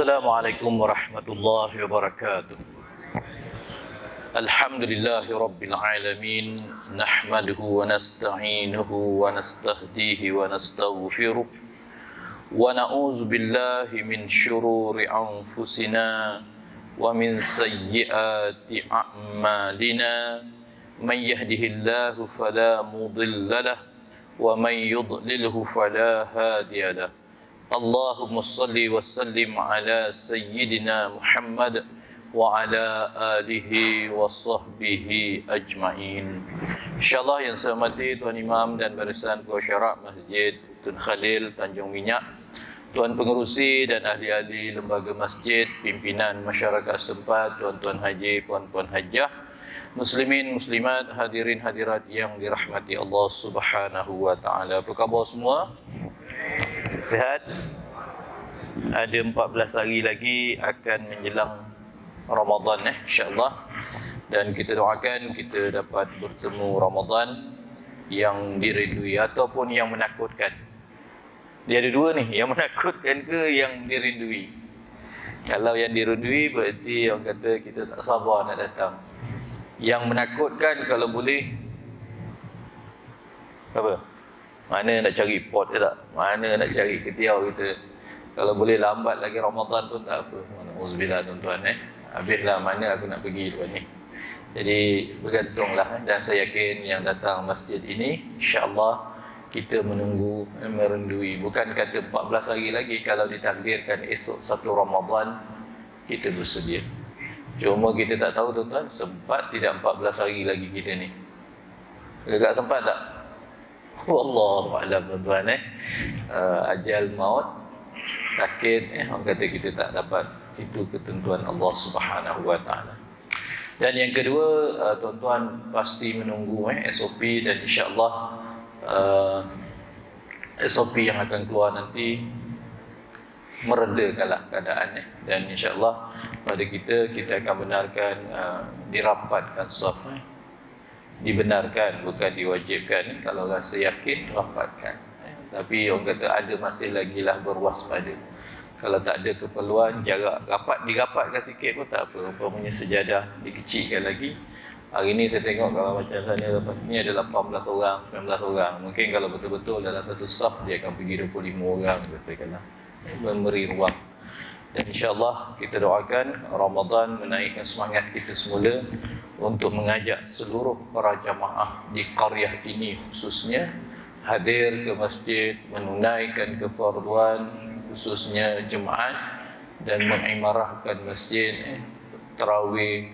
Assalamualaikum warahmatullahi wabarakatuh. Alhamdulillahi rabbil alamin. Nahmaduhu wa nasta'inuhu wa nastahdihi wa nastaghfiruh. Wa na'udzu billahi min syururi anfusina wa min sayyiati a'malina. Man yahdihillahu fala mudilla lahu wa man yudlilhu fala hadiya lahu. Allahumma salli wa sallim ala Sayyidina Muhammad wa ala alihi wa sahbihi ajma'in. InsyaAllah yang saya hormati Tuan Imam dan barisan Pengasyara Masjid Tun Khalil Tanjung Minyak, Tuan Pengerusi dan ahli-ahli lembaga masjid, pimpinan masyarakat setempat, tuan-tuan haji, puan-puan hajjah, muslimin, muslimat, hadirin hadirat yang dirahmati Allah Subhanahu wa taala. Apa khabar semua? Sihat? Ada 14 hari lagi akan menjelang Ramadan insya-Allah, dan kita doakan kita dapat bertemu Ramadan yang dirindui ataupun yang menakutkan. Dia ada dua nih, yang menakutkan ke yang dirindui. Kalau yang dirindui berarti orang kata kita tak sabar nak datang. Yang menakutkan kalau boleh apa? Mana nak cari pot ke tak? Mana nak cari ketiau kita? Kalau boleh lambat lagi Ramadan pun tak apa. Auzubillah tuan-tuan habislah mana aku nak pergi lepas ni. Jadi bergantunglah, dan saya yakin yang datang masjid ini insya-Allah kita menunggu, merindui. Bukan kata 14 hari lagi, kalau ditakdirkan esok 1 Ramadan kita bersedia. Cuma kita tak tahu tuan-tuan, sempat tidak 14 hari lagi kita ni. Agak sempat tak? Wallahu a'lam tuan-tuan ajal maut, sakit orang kata kita tak dapat, itu ketentuan Allah Subhanahu wa taala. Dan yang kedua, tuan-tuan pasti menunggu SOP, dan insya-Allah SOP yang akan keluar nanti meredakanlah keadaan dan insya-Allah pada kita akan benarkan dirapatkan saf. Dibenarkan, bukan diwajibkan. Kalau rasa yakin, rapatkan. Tapi orang kata ada masih lagi lah berwaspada. Kalau tak ada keperluan, jarak dirapatkan sikit pun tak apa. Umpamanya sejadah dikecilkan lagi. Hari ni saya tengok kalau macam sana lepas ni ada 18 orang, 19 orang. Mungkin kalau betul-betul dalam satu saf dia akan pergi 25 orang katakanlah. Memberi ruang. Dan insya-Allah kita doakan Ramadan menaikkan semangat kita semula untuk mengajak seluruh para jamaah di qaryah ini khususnya hadir ke masjid, menunaikan kefarduan khususnya jemaat, dan mengimarahkan masjid, tarawih,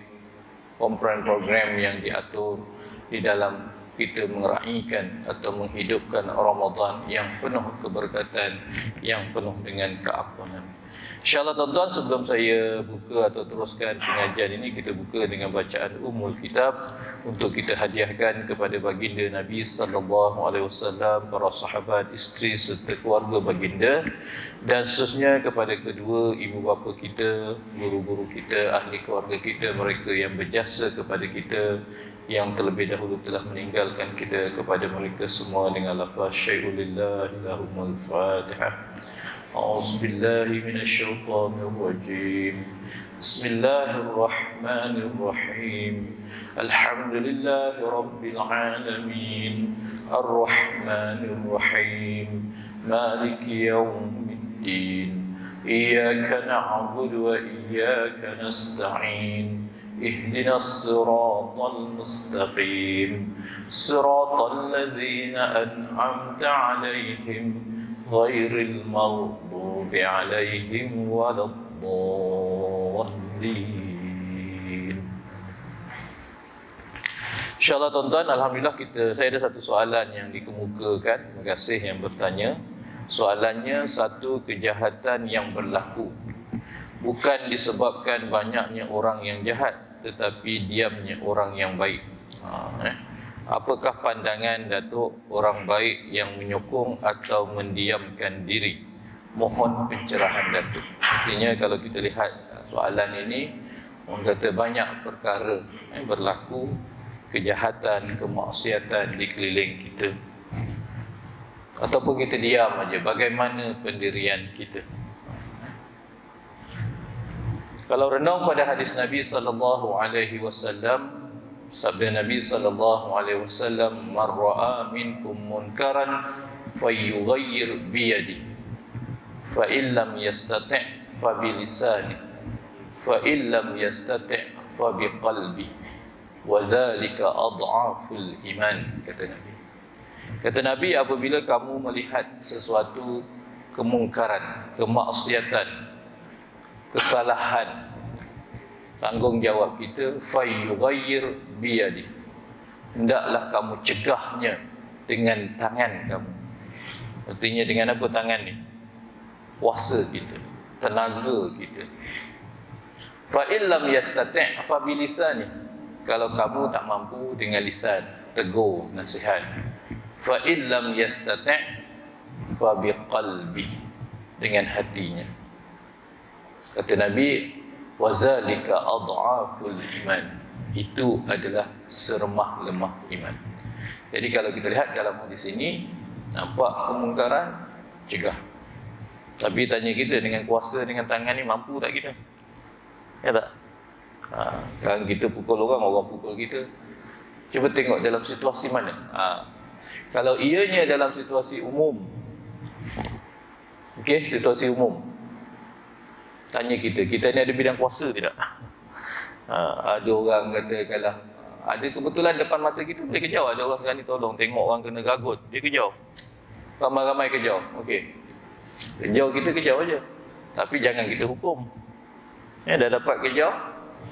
program yang diatur di dalam kita meraihkan atau menghidupkan Ramadan yang penuh keberkatan, yang penuh dengan keampunan. InsyaAllah tuan-tuan, sebelum saya buka atau teruskan pengajian ini, kita buka dengan bacaan Ummul Kitab untuk kita hadiahkan kepada baginda Nabi SAW, para sahabat, isteri serta keluarga baginda, dan seterusnya kepada kedua ibu bapa kita, guru-guru kita, ahli keluarga kita, mereka yang berjasa kepada kita, yang terlebih dahulu telah meninggalkan kita, kepada mereka semua dengan lafaz syai'ulillah lahumul fatihah. أعوذ بالله من الشيطان الرجيم بسم الله الرحمن الرحيم الحمد لله رب العالمين الرحمن الرحيم مالك يوم الدين إياك نعبد وإياك نستعين اهدنا الصراط المستقيم صراط الذين أنعمت عليهم غير المغضوب عليهم ولا الضالين. InsyaAllah tuan-tuan, alhamdulillah saya ada satu soalan yang dikemukakan. Terima kasih yang bertanya. Soalannya, satu kejahatan yang berlaku bukan disebabkan banyaknya orang yang jahat, tetapi diamnya orang yang baik. Apakah pandangan Datuk orang baik yang menyokong atau mendiamkan diri? Mohon pencerahan Datuk. Artinya kalau kita lihat soalan ini, orang kata banyak perkara berlaku, kejahatan, kemaksiatan di keliling kita. Ataupun kita diam aja, bagaimana pendirian kita? Kalau renung pada hadis Nabi sallallahu alaihi wasallam, sabda Nabi sallallahu alaihi wasallam, "Man ra'a minkum munkaran falyughayyir bi yadihi, fa in lam yastati' fa bi lisanihi, fa in lam yastati' fa bi qalbihi, wa dzalika adhaful iman," kata Nabi. Kata Nabi, apabila kamu melihat sesuatu kemungkaran, kemaksiatan, kesalahan, tanggungjawab kita, fayyughayyir biyadi, hendaklah kamu cegahnya dengan tangan kamu. Artinya dengan apa tangan ni? Kuasa kita, tenaga kita. Fa illam yastati' fa bilisani, kalau kamu tak mampu dengan lisan, tegur, nasihat. Fa illam yastati' fa biqalbi, dengan hatinya. Kata Nabi, wazalika adhaful iman, itu adalah seremah-lemah iman. Jadi kalau kita lihat dalam hadis ini, nampak kemungkaran, cegah. Tapi tanya kita, dengan kuasa, dengan tangan ni mampu tak kita? Ya tak? Kalau kita pukul orang, orang pukul kita. Cuba tengok dalam situasi mana. Kalau ianya dalam situasi umum, okey, situasi umum, tanya kita ni ada bidang kuasa tidak? Ada orang kata, kalau ada kebetulan depan mata kita, dia kejar. Ada orang sekarang ni tolong, tengok orang kena gagut, dia kejar. Ramai-ramai kejar, okey, kejar, kita kejar aja. Tapi jangan kita hukum. Dah dapat kejar,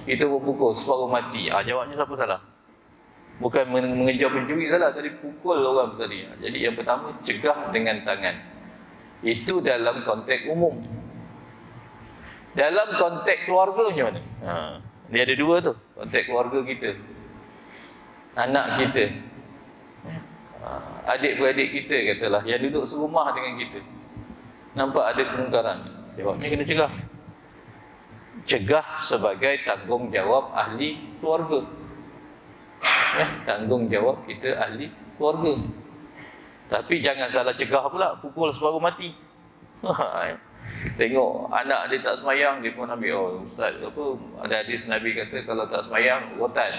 kita berpukul, separuh mati. Jawabnya siapa salah? Bukan mengejar pencuri salah, tadi pukul orang tadi. Jadi yang pertama, cegah dengan tangan. Itu dalam konteks umum. Dalam konteks keluarga macam mana? Dia ada dua tu, konteks keluarga kita, anak kita, adik-beradik kita katalah, yang duduk serumah dengan kita, nampak ada kemungkaran, jawabnya kena cegah. Cegah sebagai tanggungjawab ahli keluarga. Tanggungjawab kita ahli keluarga. Tapi jangan salah cegah pula, pukul separuh mati. Tengok anak dia tak semayang, dia pun ambil, ustaz apa, ada hadis Nabi kata kalau tak semayang, rotan.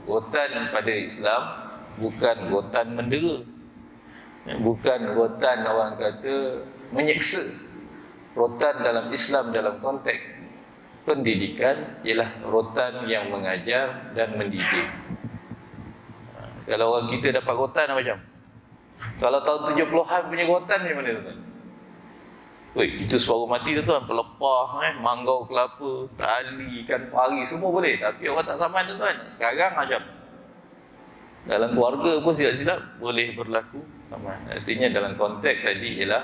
Rotan pada Islam bukan rotan mendera, bukan rotan orang kata menyeksa. Rotan dalam Islam dalam konteks pendidikan ialah rotan yang mengajar dan mendidik. Kalau orang kita dapat rotan macam, kalau tahun 70-an punya rotan macam mana tuan? Itu separuh mati tu tuan, pelepah, manggau kelapa, tali, ikan pari, semua boleh. Tapi orang tak saman tu tuan. Sekarang macam dalam keluarga pun silap-silap boleh berlaku saman. Artinya dalam konteks tadi ialah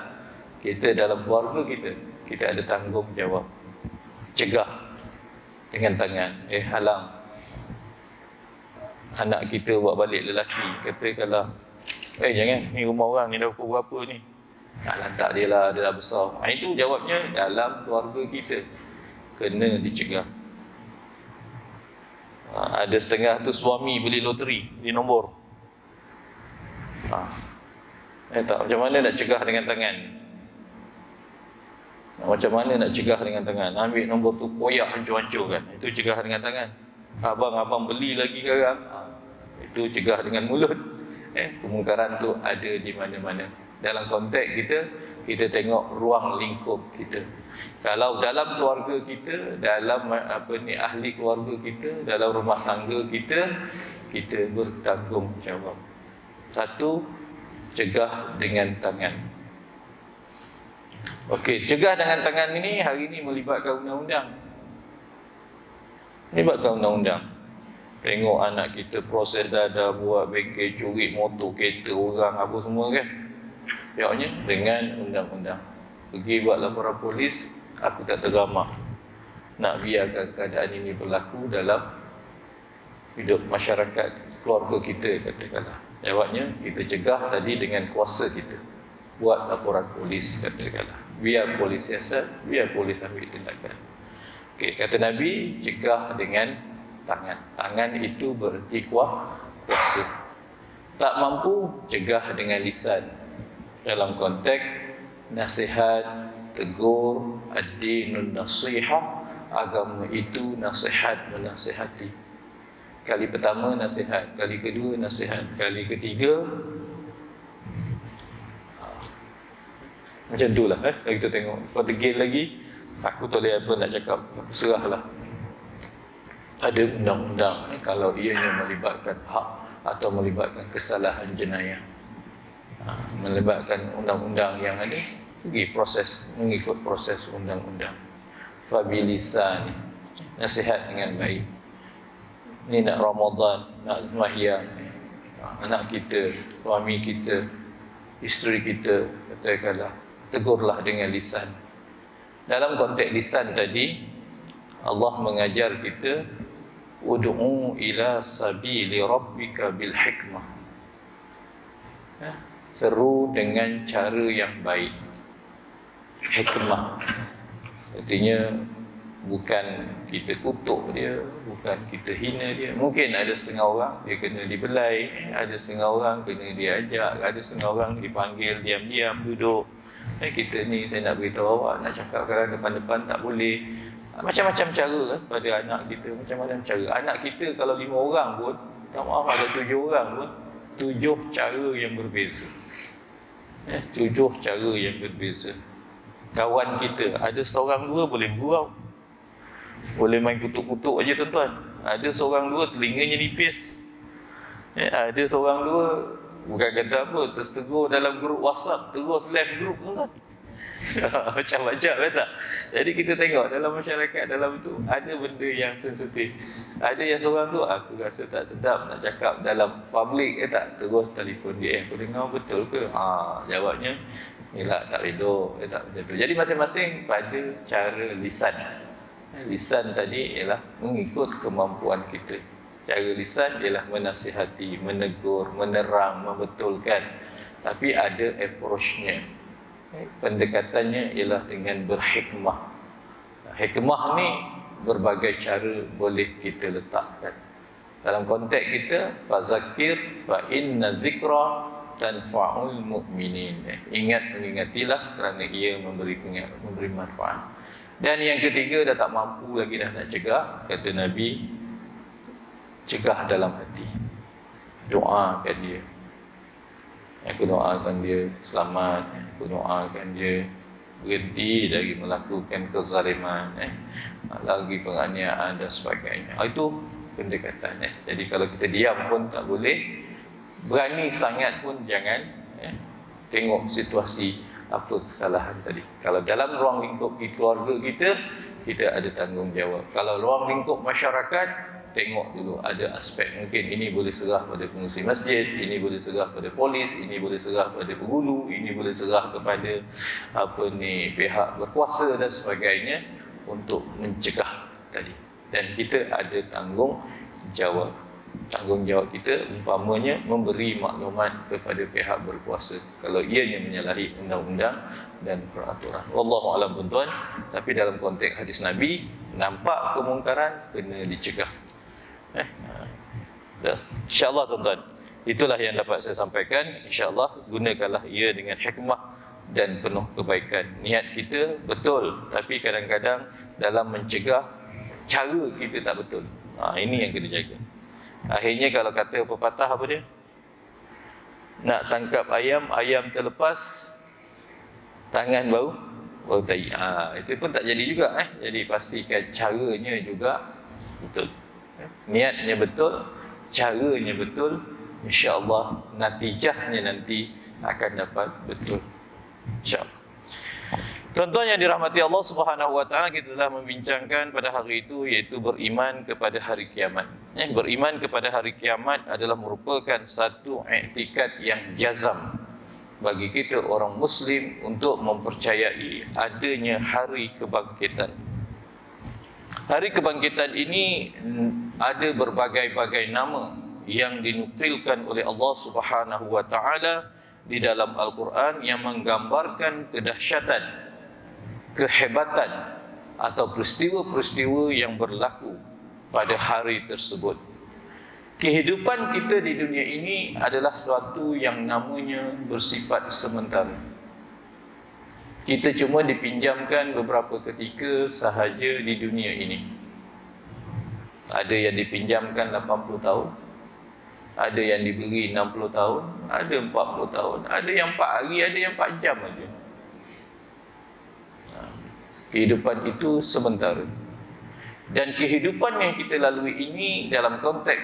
kita dalam keluarga kita ada tanggungjawab. Cegah dengan tangan, halang anak kita buat balik lelaki. Kata kalau jangan, ni rumah orang ni dah pukul berapa ni, lantak dia lah, dia dah besar. Itu jawabnya dalam keluarga kita, kena dicegah. Ada setengah tu suami beli loteri, beli nombor. Tak, macam mana nak cegah dengan tangan? Macam mana nak cegah dengan tangan? Ambil nombor tu, koyak hancur-hancur kan, itu cegah dengan tangan. Abang beli lagi sekarang, itu cegah dengan mulut. Kemungkaran tu ada di mana-mana. Dalam konteks kita tengok ruang lingkup kita. Kalau dalam keluarga kita, dalam ahli keluarga kita, dalam rumah tangga kita bertanggungjawab. Satu, cegah dengan tangan. Okey, cegah dengan tangan ini hari ini melibatkan undang-undang. Melibatkan undang-undang. Tengok anak kita proses dah buat bengkel, curi motor, kereta orang, apa semua kan. Jawabnya dengan undang-undang. Pergi buat laporan polis, aku tak tergamah nak biarkan keadaan ini berlaku dalam hidup masyarakat keluarga kita, katakanlah. Jawabnya kita cegah tadi dengan kuasa kita. Buat laporan polis, katakanlah. Biar polis siasat, biar polis ambil tindakan. Okey, kata Nabi, cegah dengan tangan. Tangan itu berarti kuasa. Tak mampu, cegah dengan lisan. Dalam konteks nasihat, tegur, ad-dinun nasihah, agama itu nasihat menasihati. Kali pertama nasihat, kali kedua nasihat, kali ketiga macam tu lah. Kita tengok, kau degil lagi, aku tak boleh apa nak cakap, aku serahlah. Ada undang-undang kalau ianya melibatkan hak atau melibatkan kesalahan jenayah, melibatkan undang-undang yang ada, pergi proses, mengikut proses undang-undang. Fabilisan, nasihat dengan baik. Ni nak Ramadan, nak sembahyang, anak kita, suami kita, isteri kita, katakanlah, tegurlah dengan lisan. Dalam konteks lisan tadi, Allah mengajar kita, ud'u ila sabili rabbika bil hikmah. Seru dengan cara yang baik. Hikmah artinya bukan kita kutuk dia, bukan kita hina dia. Mungkin ada setengah orang dia kena dibelai, ada setengah orang kena diajak, ada setengah orang dipanggil diam-diam duduk. Kita ni saya nak beritahu awak, nak cakap kadang depan-depan tak boleh. Macam-macam cara pada anak kita, macam-macam cara. Anak kita kalau 5 orang pun, tak maaf ada 7 orang pun, 7 cara yang berbeza. 7 cara yang berbeza. Kawan kita, ada seorang dua boleh gurau, boleh main kutuk-kutuk aja tuan-tuan. Ada seorang dua telinganya nipis. Ada seorang dua bukan kata apa, tersetegur dalam grup WhatsApp, terus left grup tuan-tuan. Macam-macam tak? Jadi kita tengok dalam masyarakat, dalam tu ada benda yang sensitif. Ada yang seorang tu aku rasa tak sedap nak cakap dalam public tak, terus telefon dia, aku dengar betul ke? Jawabnya inilah tak redha, tak betul. Jadi masing-masing pada cara lisan. Lisan tadi ialah mengikut kemampuan kita. Cara lisan ialah menasihati, menegur, menerang, membetulkan. Tapi ada approach-nya. Pendekatannya ialah dengan berhikmah. Hikmah ni berbagai cara boleh kita letakkan. Dalam konteks kita, fazakir fa inna dzikra tanfa'ul mu'minin. Ingatilah kerana ia memberi manfaat. Dan yang ketiga, dah tak mampu lagi dah nak cegah, kata Nabi, cegah dalam hati. Doakan dia. Aku doakan dia selamat, aku doakan dia berhenti dari melakukan kezaliman, lagi penganiayaan dan sebagainya. Itu pendekatan. Jadi kalau kita diam pun tak boleh, berani sangat pun jangan. Tengok situasi apa kesalahan tadi. Kalau dalam ruang lingkup keluarga kita, kita ada tanggungjawab. Kalau ruang lingkup masyarakat, tengok dulu ada aspek. Mungkin ini boleh serah pada pengurusi masjid, ini boleh serah pada polis, ini boleh serah pada penghulu, ini boleh serah kepada pihak berkuasa dan sebagainya untuk mencegah tadi. Dan kita ada tanggungjawab. Tanggungjawab kita umpamanya memberi maklumat kepada pihak berkuasa kalau ianya menyalahi undang-undang dan peraturan. Wallahu a'lam tuan-tuan. Tapi dalam konteks hadis Nabi, nampak kemungkaran kena dicegah. InsyaAllah tuan-tuan, itulah yang dapat saya sampaikan. InsyaAllah gunakanlah ia dengan hikmah dan penuh kebaikan. Niat kita betul, tapi kadang-kadang dalam mencegah cara kita tak betul. Ini yang kena jaga. Akhirnya kalau kata pepatah apa dia, nak tangkap ayam, ayam terlepas, tangan bau tai. Itu pun tak jadi juga. Jadi pastikan caranya juga betul. Niatnya betul, caranya betul, insya-Allah natijahnya nanti akan dapat betul, insya-Allah. Tuan-tuan yang dirahmati Allah Subhanahu wa taala, kita telah membincangkan pada hari itu iaitu beriman kepada hari kiamat. Beriman kepada hari kiamat adalah merupakan satu iktikad yang jazam bagi kita orang muslim untuk mempercayai adanya hari kebangkitan. Hari kebangkitan ini ada berbagai-bagai nama yang dinukilkan oleh Allah Subhanahu wa taala di dalam Al-Quran yang menggambarkan kedahsyatan, kehebatan atau peristiwa-peristiwa yang berlaku pada hari tersebut. Kehidupan kita di dunia ini adalah sesuatu yang namanya bersifat sementara. Kita cuma dipinjamkan beberapa ketika sahaja di dunia ini. Ada yang dipinjamkan 80 tahun, ada yang diberi 60 tahun, ada 40 tahun, ada yang 4 hari, ada yang 4 jam aja. Kehidupan itu sementara. Dan kehidupan yang kita lalui ini dalam konteks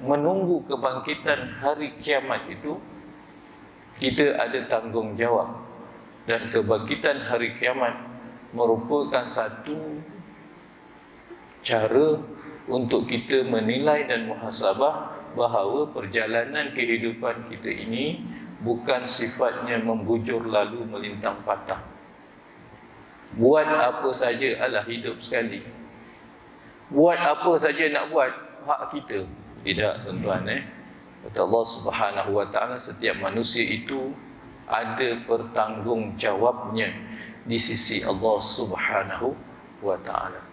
menunggu kebangkitan hari kiamat itu, kita ada tanggungjawab. Dan kebangkitan hari kiamat merupakan satu cara untuk kita menilai dan muhasabah bahawa perjalanan kehidupan kita ini bukan sifatnya membujur lalu melintang patah. Buat apa saja adalah hidup sekali. Buat apa saja nak buat, hak kita. Tidak, tuan-tuan. Kata Allah Subhanahu wa ta'ala, setiap manusia itu ada pertanggungjawabnya di sisi Allah Subhanahu wa ta'ala.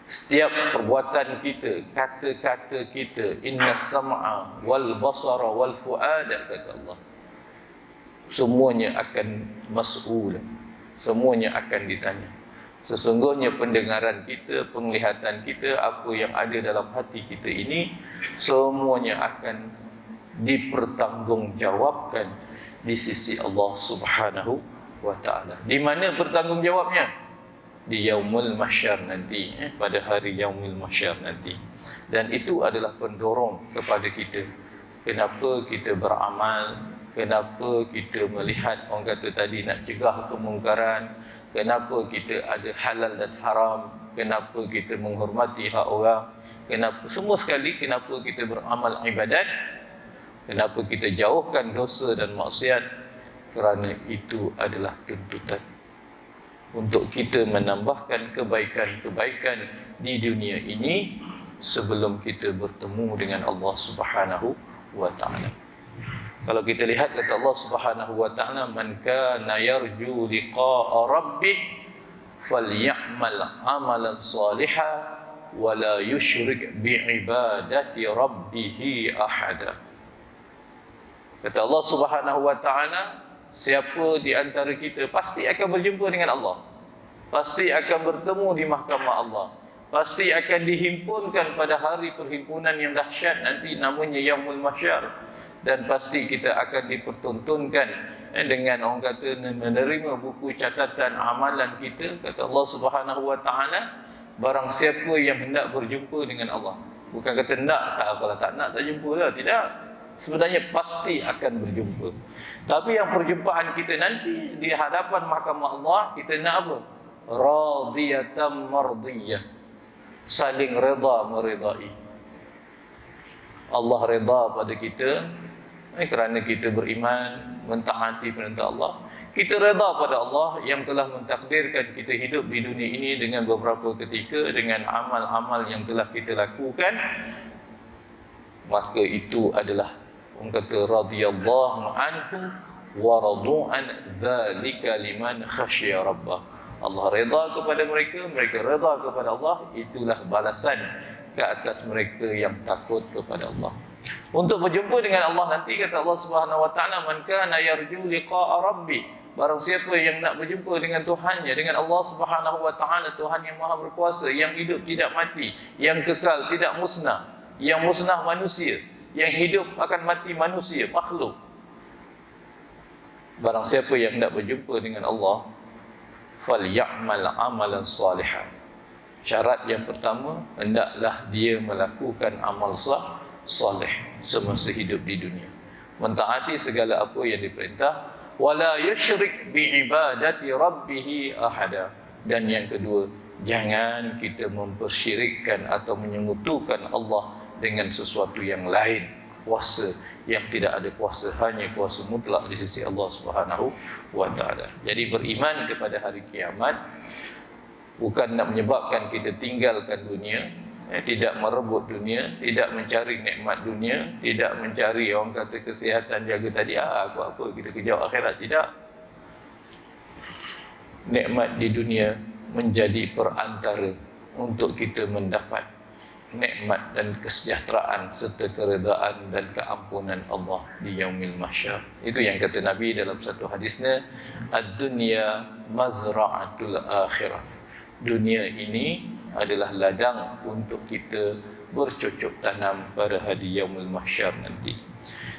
Setiap perbuatan kita, kata-kata kita, inna sam'a wal basara wal fu'ada, kata Allah, semuanya akan mas'ul, semuanya akan ditanya. Sesungguhnya pendengaran kita, penglihatan kita, apa yang ada dalam hati kita ini, semuanya akan dipertanggungjawabkan di sisi Allah Subhanahu wa ta'ala. Di mana bertanggungjawabnya? Di yaumul mahsyar nanti, pada hari yaumul mahsyar nanti. Dan itu adalah pendorong kepada kita. Kenapa kita beramal? Kenapa kita melihat, orang kata tadi, nak cegah kemungkaran? Kenapa kita ada halal dan haram? Kenapa kita menghormati hak orang? Kenapa semua sekali? Kenapa kita beramal ibadat? Kenapa kita jauhkan dosa dan maksiat? Kerana itu adalah tuntutan untuk kita menambahkan kebaikan-kebaikan di dunia ini sebelum kita bertemu dengan Allah Subhanahu wa ta'ala. Kalau kita lihat kata Allah Subhanahu wa ta'ala, man kana yarju liqa'a rabbih falyamal amalan salihan wa la yusyrik bi'ibadati rabbih ahada. Kata Allah Subhanahu wa ta'ala, siapa di antara kita pasti akan berjumpa dengan Allah, pasti akan bertemu di mahkamah Allah, pasti akan dihimpunkan pada hari perhimpunan yang dahsyat nanti, namanya Yaumul Mahsyar. Dan pasti kita akan dipertontonkan dengan, orang kata, menerima buku catatan amalan kita. Kata Allah Subhanahu wa ta'ala, barang siapa yang hendak berjumpa dengan Allah, bukan kata nak, tak apalah, tak nak, tak jumpa lah, tidak. Sebenarnya pasti akan berjumpa. Tapi yang perjumpaan kita nanti di hadapan mahkamah Allah, kita nak apa? Radiyatan mardiyah, saling reda meredai. Allah reda pada kita kerana kita beriman, mentaati perintah Allah. Kita reda pada Allah yang telah mentakdirkan kita hidup di dunia ini dengan beberapa ketika, dengan amal-amal yang telah kita lakukan. Maka itu adalah, orang kata, radhiyallahu anhu wa radu'an dzalika liman khasyiya rabbah. Allah reda kepada mereka, mereka reda kepada Allah. Itulah balasan ke atas mereka yang takut kepada Allah. Untuk berjumpa dengan Allah nanti, kata Allah Subhanahu wa ta'ala, man kana yarju liqa'a rabbi, barang siapa yang nak berjumpa dengan Tuhannya, dengan Allah Subhanahu wa ta'ala, Tuhan yang maha berkuasa, yang hidup tidak mati, yang kekal tidak musnah, yang musnah manusia, yang hidup akan mati manusia, makhluk. Barang siapa yang hendak berjumpa dengan Allah, falyamal amalan salihan. Syarat yang pertama, hendaklah dia melakukan amal salih semasa hidup di dunia, mentaati segala apa yang diperintah, wala yusyrik biibadati rabbih ahada. Dan yang kedua, jangan kita mempersyirikkan atau menyekutukan Allah dengan sesuatu yang lain, kuasa yang tidak ada kuasa, hanya kuasa mutlak di sisi Allah Subhanahu wa ta'ala. Jadi beriman kepada hari kiamat bukan nak menyebabkan kita tinggalkan dunia, tidak merebut dunia, tidak mencari nikmat dunia, tidak mencari, orang kata, kesihatan, jaga tadi, apa-apa kita kejar akhirat. Tidak. Nikmat di dunia menjadi perantara untuk kita mendapat nikmat dan kesejahteraan serta keredaan dan keampunan Allah di yaumil mahsyar. Itu yang kata Nabi dalam satu hadisnya, ad-dunya mazra'atul akhirah. Dunia ini adalah ladang untuk kita bercocok tanam pada hari yaumil mahsyar nanti.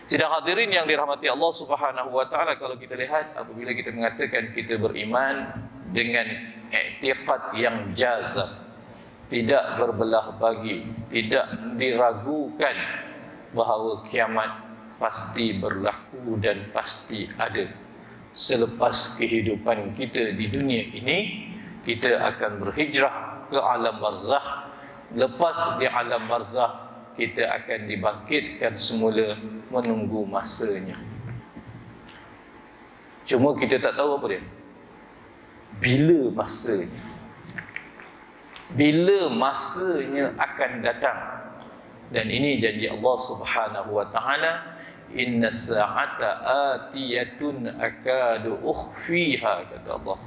Sidang hadirin yang dirahmati Allah Subhanahu wa taala, kalau kita lihat apabila kita mengatakan kita beriman dengan i'tiqad yang jazam, tidak berbelah bagi, tidak diragukan bahawa kiamat pasti berlaku dan pasti ada. Selepas kehidupan kita di dunia ini, kita akan berhijrah ke alam barzakh. Lepas di alam barzakh, kita akan dibangkitkan semula menunggu masanya. Cuma kita tak tahu apa dia. Bila masanya? Bila masanya akan datang. Dan ini janji Allah Subhanahu wa taala, inna sa'ata atiyatun akadu ukhfiha, kata Allah.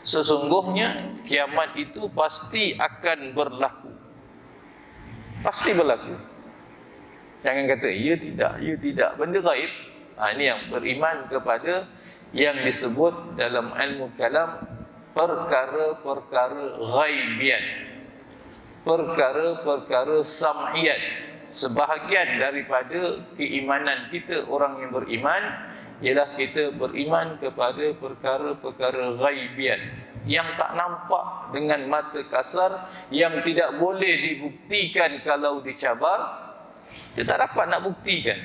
Sesungguhnya kiamat itu pasti akan berlaku. Pasti berlaku. Jangan kata ya tidak, benda gaib. Ini yang beriman kepada yang disebut dalam ilmu kalam perkara-perkara ghaibiat, perkara-perkara sam'iyat. Sebahagian daripada keimanan kita orang yang beriman ialah kita beriman kepada perkara-perkara ghaibiat yang tak nampak dengan mata kasar, yang tidak boleh dibuktikan kalau dicabar. Kita tak dapat nak buktikan.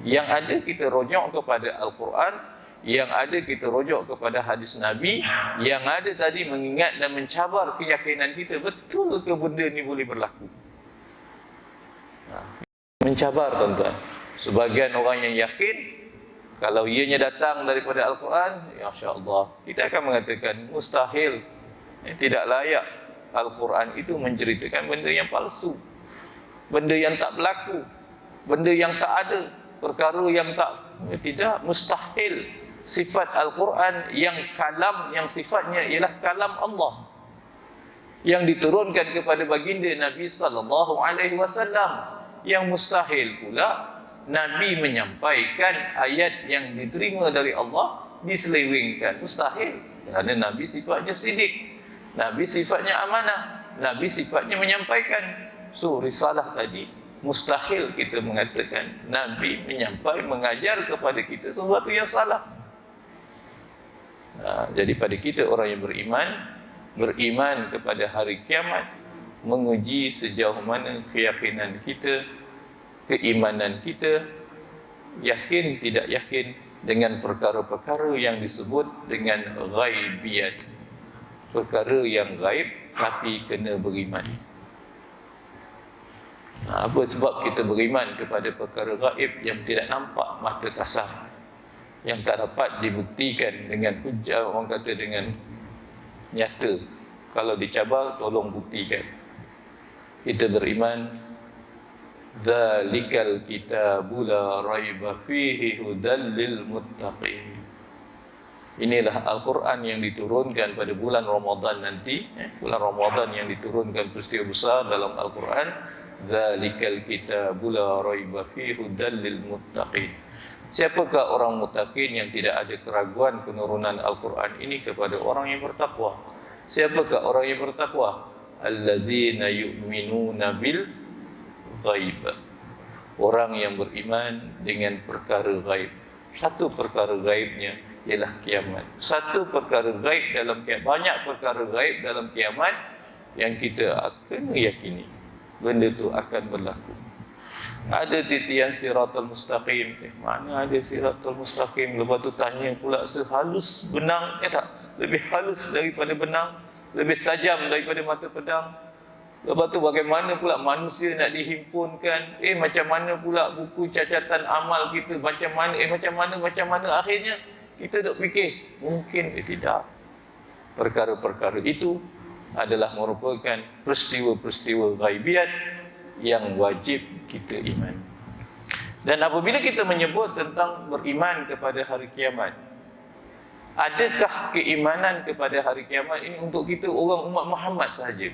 Yang ada kita rujuk kepada Al-Quran, yang ada kita rujuk kepada hadis Nabi, yang ada tadi mengingat dan mencabar keyakinan kita, betul ke benda ni boleh berlaku. Mencabar, tuan-tuan. Sebagian orang yang yakin kalau ianya datang daripada Al-Quran, ya insya-Allah, kita akan mengatakan mustahil, tidak layak. Al-Quran itu menceritakan benda yang palsu, benda yang tak berlaku, benda yang tak ada, perkara yang tak, tidak, mustahil. Sifat Al-Quran yang kalam, yang sifatnya ialah kalam Allah, yang diturunkan kepada baginda Nabi sallallahu alaihi wasallam. Yang mustahil pula Nabi menyampaikan ayat yang diterima dari Allah diselewengkan. Mustahil. Kerana Nabi sifatnya sidik, Nabi sifatnya amanah, Nabi sifatnya menyampaikan. So risalah tadi mustahil kita mengatakan Nabi mengajar kepada kita sesuatu yang salah. Jadi pada kita orang yang beriman kepada hari kiamat, menguji sejauh mana keyakinan kita, keimanan kita, yakin tidak yakin dengan perkara-perkara yang disebut dengan ghaibiyat. Perkara yang gaib tapi kena beriman. Apa sebab kita beriman kepada perkara gaib yang tidak nampak mata kasar, yang tak dapat dibuktikan dengan hujah, orang kata dengan nyata. Kalau dicabar, tolong buktikan. Kita beriman, dzalikal kitabu la raiba fihi hudal lil muttaqin. Inilah Al-Quran yang diturunkan pada bulan Ramadan nanti. Bulan Ramadan yang diturunkan peristiwa besar dalam Al-Quran. Dzalikal kitabu la raiba fihi hudal lil muttaqin. Siapakah orang muttaqin yang tidak ada keraguan penurunan Al-Quran ini kepada orang yang bertakwa? Siapakah orang yang bertakwa? Alladzina yu'minuna bil ghaib. Orang yang beriman dengan perkara gaib. Satu perkara gaibnya ialah kiamat. Satu perkara gaib dalam kiamat, banyak perkara gaib dalam kiamat yang kita akan yakini benda itu akan berlaku. Ada titian siratul mustaqim. Mana ada siratul mustaqim? Lepas tu tanya pula, sehalus benang, tak? Lebih halus daripada benang, lebih tajam daripada mata pedang. Lepas tu bagaimana pula manusia nak dihimpunkan? Macam mana pula buku cacatan amal kita? Macam mana? Akhirnya kita duk fikir, mungkin tidak. Perkara-perkara itu adalah merupakan peristiwa-peristiwa ghaibiat yang wajib kita iman. Dan apabila kita menyebut tentang beriman kepada hari kiamat, adakah keimanan kepada hari kiamat ini untuk kita orang umat Muhammad sahaja?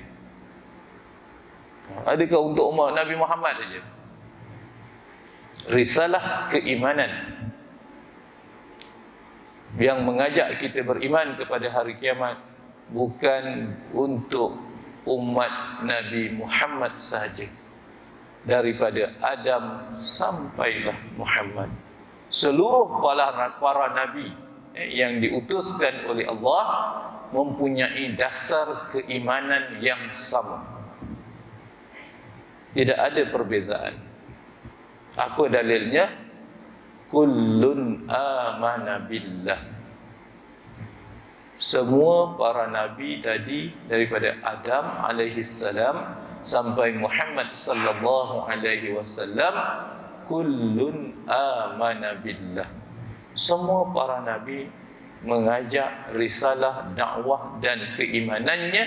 Adakah untuk umat Nabi Muhammad saja? Risalah keimanan yang mengajak kita beriman kepada hari kiamat bukan untuk umat Nabi Muhammad sahaja, daripada Adam sampailah Muhammad. Seluruh para nabi yang diutuskan oleh Allah mempunyai dasar keimanan yang sama. Tidak ada perbezaan. Apa dalilnya? Kullun amana billah. Semua para nabi tadi daripada Adam alaihi salam sampai Muhammad sallallahu alaihi wasallam, kullun amana billah. Semua para nabi mengajak risalah, dakwah dan keimanannya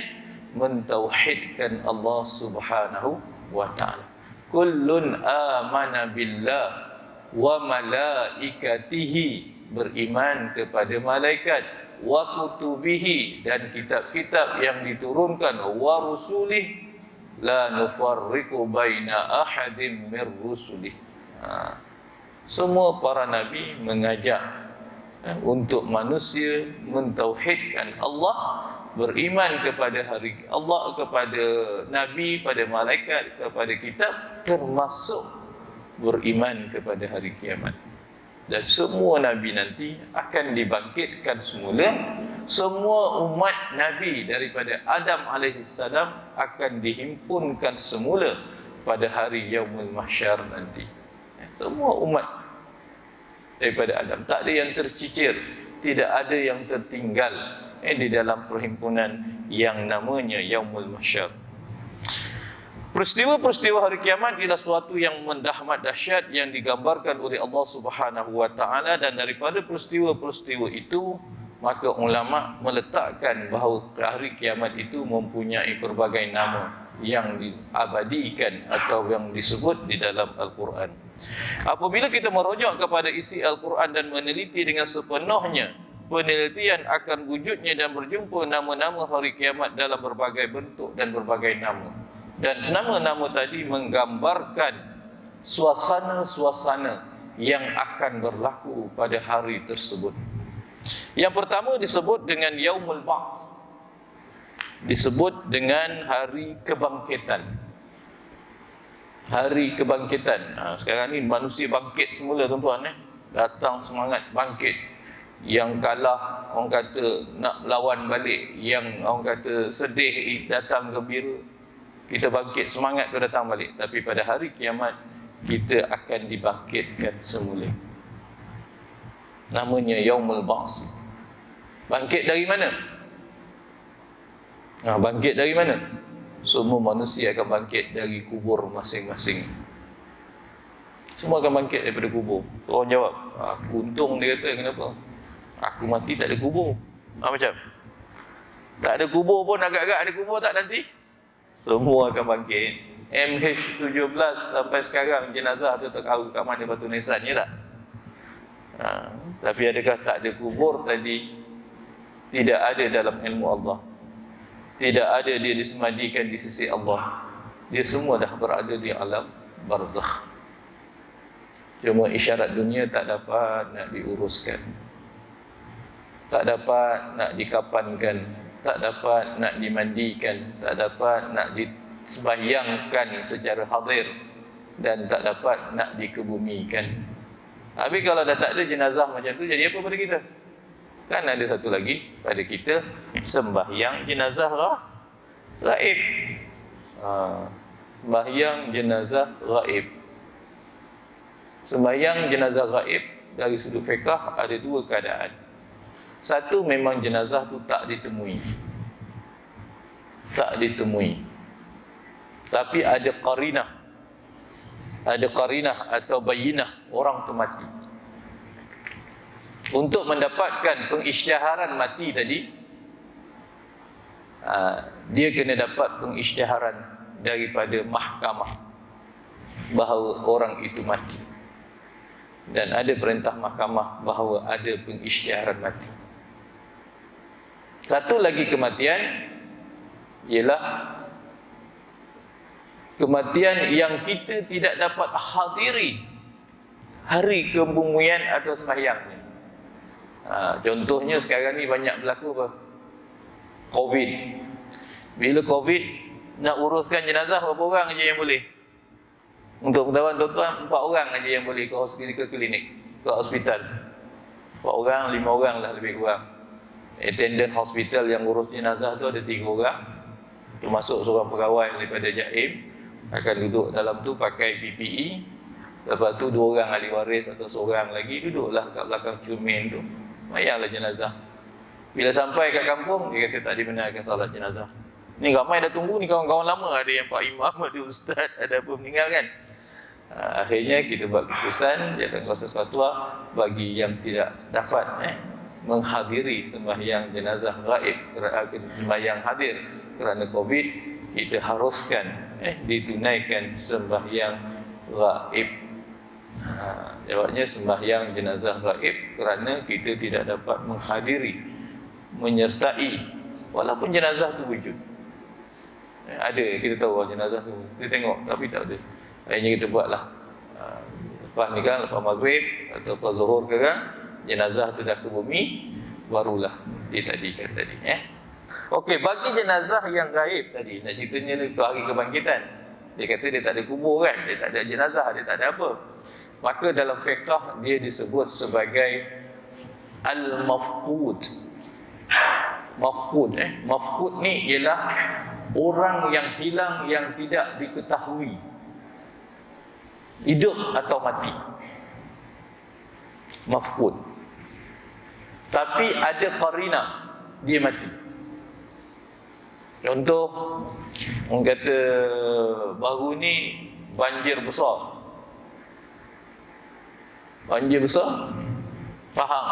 mentauhidkan Allah Subhanahu wa taala. Kullun amana billah wa malaikatihi, beriman kepada malaikat, wa kutubihi, dan kitab-kitab yang diturunkan, wa rusulih, la nufarriqu baina ahadin mir rusulih. Semua para nabi mengajak untuk manusia mentauhidkan Allah, beriman kepada hari Allah, kepada nabi, pada malaikat, kepada kitab, termasuk beriman kepada hari kiamat. Dan semua nabi nanti akan dibangkitkan semula. Semua umat nabi daripada Adam alaihissalam akan dihimpunkan semula pada hari yaumul mahsyar nanti. Semua umat daripada Adam, tak ada yang tercicir, tidak ada yang tertinggal di dalam perhimpunan yang namanya yaumul mahsyar. Peristiwa-peristiwa hari kiamat ialah suatu yang mendahsyat dahsyat yang digambarkan oleh Allah Subhanahu wa taala, dan daripada peristiwa-peristiwa itu maka ulama meletakkan bahawa hari kiamat itu mempunyai pelbagai nama yang diabadikan atau yang disebut di dalam Al-Quran. Apabila kita merujuk kepada isi Al-Quran dan meneliti dengan sepenuhnya, penelitian akan wujudnya dan berjumpa nama-nama hari kiamat dalam berbagai bentuk dan berbagai nama. Dan nama-nama tadi menggambarkan suasana-suasana yang akan berlaku pada hari tersebut. Yang pertama disebut dengan Yaumul Ba'ts, disebut dengan hari kebangkitan. Hari kebangkitan. Sekarang ni manusia bangkit semula tuan-tuan, datang semangat bangkit. Yang kalah orang kata nak lawan balik, yang orang kata sedih datang gembira, kita bangkit semangat tu datang balik. Tapi pada hari kiamat kita akan dibangkitkan semula. Namanya Yaumul Ba'ts. Bangkit dari mana? Bangkit dari mana? Semua manusia akan bangkit dari kubur masing-masing. Semua akan bangkit daripada kubur. Orang jawab, aku untung, dia kata, kenapa? Aku mati tak ada kubur. Macam? Tak ada kubur pun, agak-agak ada kubur tak nanti? Semua akan bangkit. MH17 sampai sekarang jenazah tu tak tahu kat mana Batu Nisan, ya tak? Tapi adakah tak ada kubur tadi? Tidak ada dalam ilmu Allah. Tidak ada dia disemadikan di sisi Allah. Dia semua dah berada di alam barzakh. Cuma isyarat dunia tak dapat nak diuruskan, tak dapat nak dikapankan, tak dapat nak dimandikan, tak dapat nak disembahyangkan secara hadir, dan tak dapat nak dikebumikan. Habis kalau dah tak ada jenazah macam tu, jadi apa pada kita? Kan ada satu lagi pada kita, sembahyang jenazah ghaib. Sembahyang jenazah ghaib. Sembahyang jenazah ghaib dari sudut fiqh ada dua keadaan. Satu, memang jenazah tu tak ditemui. Tak ditemui. Tapi ada qarinah. Ada qarinah atau bayinah orang tu mati. Untuk mendapatkan pengisytiharan mati tadi, dia kena dapat pengisytiharan daripada mahkamah bahawa orang itu mati. Dan ada perintah mahkamah bahawa ada pengisytiharan mati. Satu lagi kematian ialah Kematian yang kita tidak dapat hadiri hari kebumian atau sembahyangnya. Contohnya sekarang ni banyak berlaku apa? Covid. Bila Covid, nak uruskan jenazah berapa orang aja yang boleh? Untuk pengetahuan tuan-tuan, 4 orang aja yang boleh ke klinik, ke hospital. 4 orang, 5 orang lah lebih kurang. Attendant hospital yang urus jenazah tu ada 3 orang, termasuk seorang pegawai daripada Jaim, akan duduk dalam tu pakai PPE. Lepas tu 2 orang ahli waris atau seorang lagi duduklah kat belakang cermin tu, mayanglah jenazah. Bila sampai kat kampung, dia kata tak dibenarkan salat jenazah. Ni ramai dah tunggu ni, kawan-kawan lama, ada yang Pak Imam, ada Ustaz, ada apa meninggal kan. Akhirnya kita buat keputusan Jabatan Kuasa Fatwa bagi yang tidak dapat menghadiri sembahyang jenazah gaib, sembahyang hadir kerana Covid, kita haruskan ditunaikan sembahyang gaib. Jawabnya sembahyang jenazah gaib kerana kita tidak dapat menghadiri, menyertai, walaupun jenazah tu wujud. Ada, kita tahu jenazah tu, kita tengok tapi tak ada. Akhirnya kita buatlah. Lepas ni kan, lepas maghrib atau lepas zuhur ke kan, jenazah tu dah ke bumi, barulah ditadikan tadi. Okey, bagi jenazah yang gaib tadi, nak ceritanya ni hari kebangkitan. Dia kata dia tak ada kubur kan, dia tak ada jenazah, dia tak ada apa. Maka dalam fiqh dia disebut sebagai al-mafqud. Mafqud ni ialah orang yang hilang, yang tidak diketahui hidup atau mati. Mafqud. Tapi ada qarinah, dia mati. Contoh, orang kata baru ni banjir besar. Banjir besar, Pahang,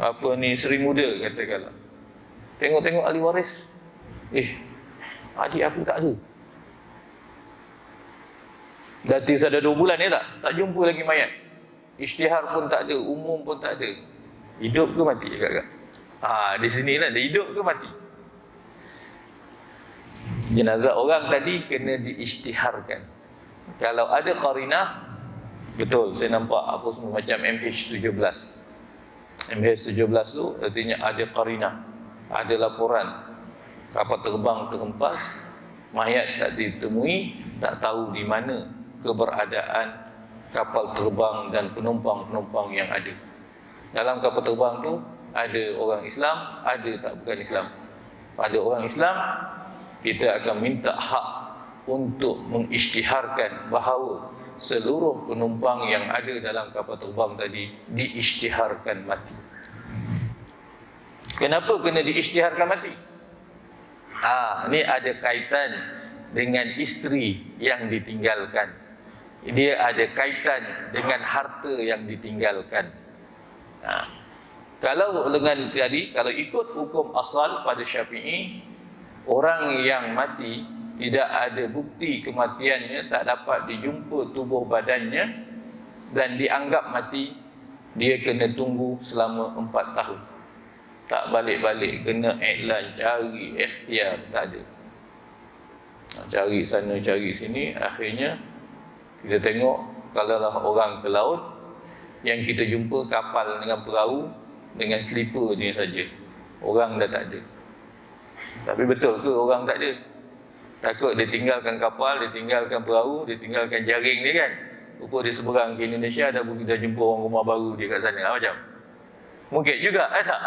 apa ni, Seri Muda katakanlah. Tengok-tengok ahli waris, adik aku tak ada. Dah ada 2 bulan ni tak jumpa lagi mayat. Isytihar pun tak ada, umum pun tak ada. Hidup ke mati kakak? Di sini lah, dia hidup ke mati? Jenazah orang tadi kena diisytiharkan. Kalau ada qarinah, betul, saya nampak apa semua macam MH17. MH17 tu artinya ada qarinah, ada laporan kapal terbang terhempas, mayat tak ditemui, tak tahu di mana keberadaan kapal terbang dan penumpang-penumpang yang ada. Dalam kapal terbang tu ada orang Islam, ada tak bukan Islam. Pada orang Islam, kita akan minta hak untuk mengisytiharkan bahawa seluruh penumpang yang ada dalam kapal terbang tadi diisytiharkan mati. Kenapa kena diisytiharkan mati? Ni ada kaitan dengan isteri yang ditinggalkan. Dia ada kaitan dengan harta yang ditinggalkan. Kalau dengan tadi, kalau ikut hukum asal pada Syafi'i, orang yang mati tidak ada bukti kematiannya, tak dapat dijumpa tubuh badannya dan dianggap mati, dia kena tunggu selama 4 tahun. Tak balik-balik, kena iklan, cari, ikhtiar, tak ada. Cari sana, cari sini, akhirnya kita tengok kalau lah orang ke laut, yang kita jumpa kapal dengan perahu dengan slipper ni saja. Orang dah tak ada. Tapi betul ke orang tak ada? Takut dia tinggalkan kapal, dia tinggalkan perahu, dia tinggalkan jaring dia kan. Rupa dia seberang ke Indonesia, dah jumpa orang rumah baru dia kat sana. Macam mungkin juga, tak?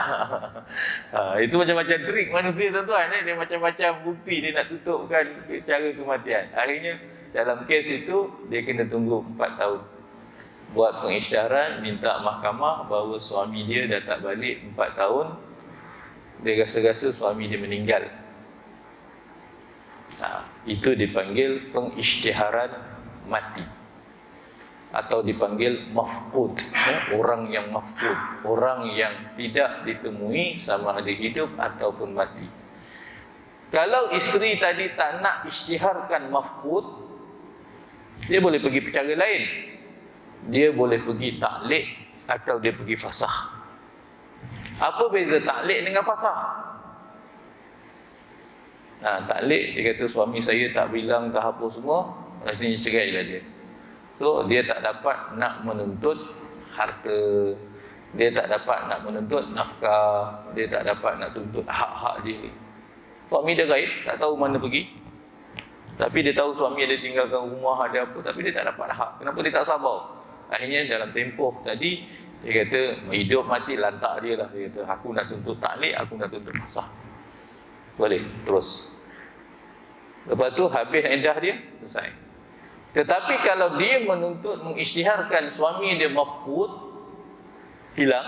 Itu macam-macam trik manusia tuan-tuan. Dia macam-macam bukti dia nak tutupkan cara kematian. Akhirnya dalam kes itu dia kena tunggu 4 tahun. Buat pengisytiharan, minta mahkamah bahawa suami dia dah tak balik 4 tahun. Dia rasa-rasa suami dia meninggal. Itu dipanggil pengisytiharan mati, atau dipanggil mafqud, orang yang mafqud, orang yang tidak ditemui sama ada hidup ataupun mati. Kalau isteri tadi tak nak isytiharkan mafqud, dia boleh pergi cara lain. Dia boleh pergi taklid atau dia pergi fasakh. Apa beza taklid dengan fasakh? Taklid, dia kata suami saya tak bilang, tak apa semua, artinya cerailah dia. So dia tak dapat nak menuntut harta, dia tak dapat nak menuntut nafkah, dia tak dapat nak tuntut hak-hak dia. Suami dia gaib, tak tahu mana pergi. Tapi dia tahu suami ada tinggalkan rumah, ada apa, tapi dia tak dapat hak. Kenapa dia tak sabar? Akhirnya dalam tempoh tadi, dia kata hidup mati lantak dia lah. Dia kata aku nak tuntut taklid, aku nak tuntut masah. Boleh, terus. Lepas tu habis iddah dia, selesai. Tetapi kalau dia menuntut mengisytiharkan suami dia mafqud, hilang,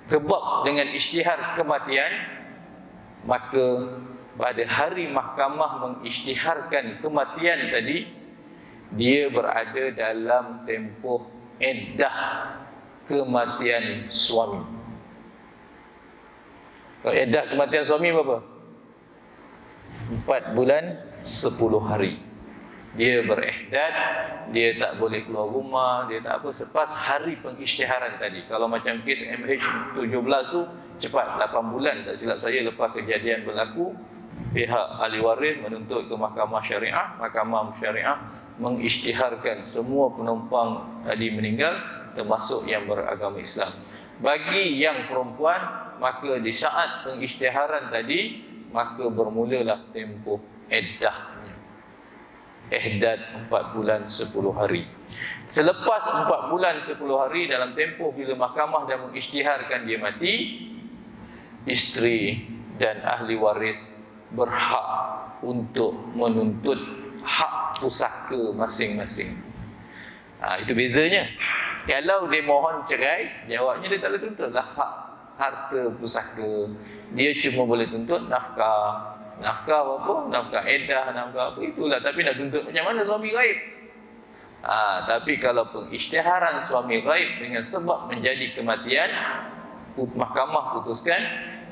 sebab dengan isytihar kematian, maka pada hari mahkamah mengisytiharkan kematian tadi, dia berada dalam tempoh iddah kematian suami. Kalau iddah kematian suami berapa? 4 bulan 10 hari. Dia berihdad, dia tak boleh keluar rumah, dia tak apa selepas hari pengisytiharan tadi. Kalau macam kes MH17 tu cepat 8 bulan tak silap saya lepas kejadian berlaku, pihak ahli waris menuntut ke mahkamah syariah, mahkamah syariah mengisytiharkan semua penumpang tadi meninggal termasuk yang beragama Islam. Bagi yang perempuan, maka di saat pengisytiharan tadi, maka bermulalah tempoh iddahnya. Ihdad 4 bulan 10 hari. Selepas 4 bulan 10 hari, dalam tempoh bila mahkamah dah mengisytiharkan dia mati, isteri dan ahli waris berhak untuk menuntut hak pusaka masing-masing. Itu bezanya. Kalau dia mohon cerai, jawabnya dia tak boleh tuntutlah hak harta pusaka. Dia cuma boleh tuntut nafkah. Nafkah apa? Nafkah iddah, nafkah apa, itulah. Tapi nak tuntut macam mana suami gaib? Tapi kalau pengisytiharan suami gaib dengan sebab menjadi kematian, mahkamah putuskan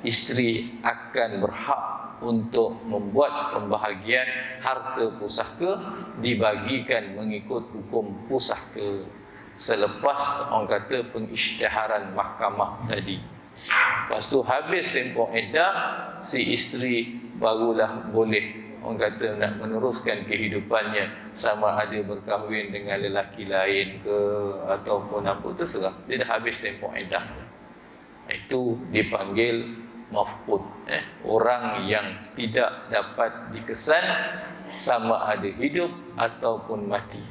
isteri akan berhak untuk membuat pembahagian harta pusaka dibagikan mengikut hukum pusaka selepas orang kata pengisytiharan mahkamah tadi. Lepas tu habis tempoh iddah, si isteri barulah boleh orang kata nak meneruskan kehidupannya, sama ada berkahwin dengan lelaki lain ke ataupun apa, terserah. Dia dah habis tempoh iddah. Itu dipanggil mafqud, orang yang tidak dapat dikesan sama ada hidup ataupun mati.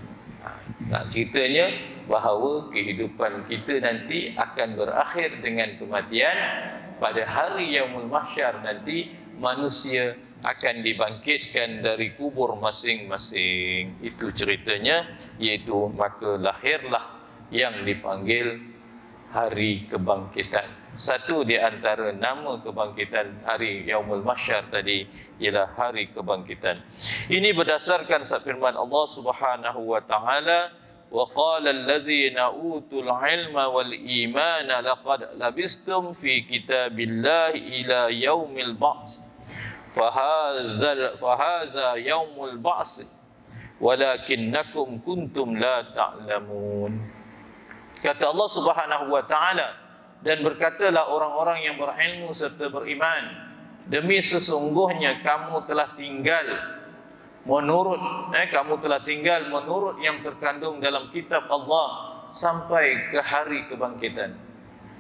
Ceritanya bahawa kehidupan kita nanti akan berakhir dengan kematian. Pada hari Yaumul Mahsyar nanti manusia akan dibangkitkan dari kubur masing-masing. Itu ceritanya, iaitu maka lahirlah yang dipanggil hari kebangkitan. Satu di antara nama kebangkitan hari Yaumul Mahsyar tadi ialah hari kebangkitan. Ini berdasarkan firman Allah Subhanahu wa taala, wa qala allazina utul ilma wal imana laqad labistum fi kitabillahi ila yaumil ba's fahaza yaumul ba's walakinnakum kuntum la ta'lamun. Kata Allah Subhanahu wa taala, dan berkatalah orang-orang yang berilmu serta beriman, demi sesungguhnya kamu telah tinggal menurut yang terkandung dalam kitab Allah sampai ke hari kebangkitan.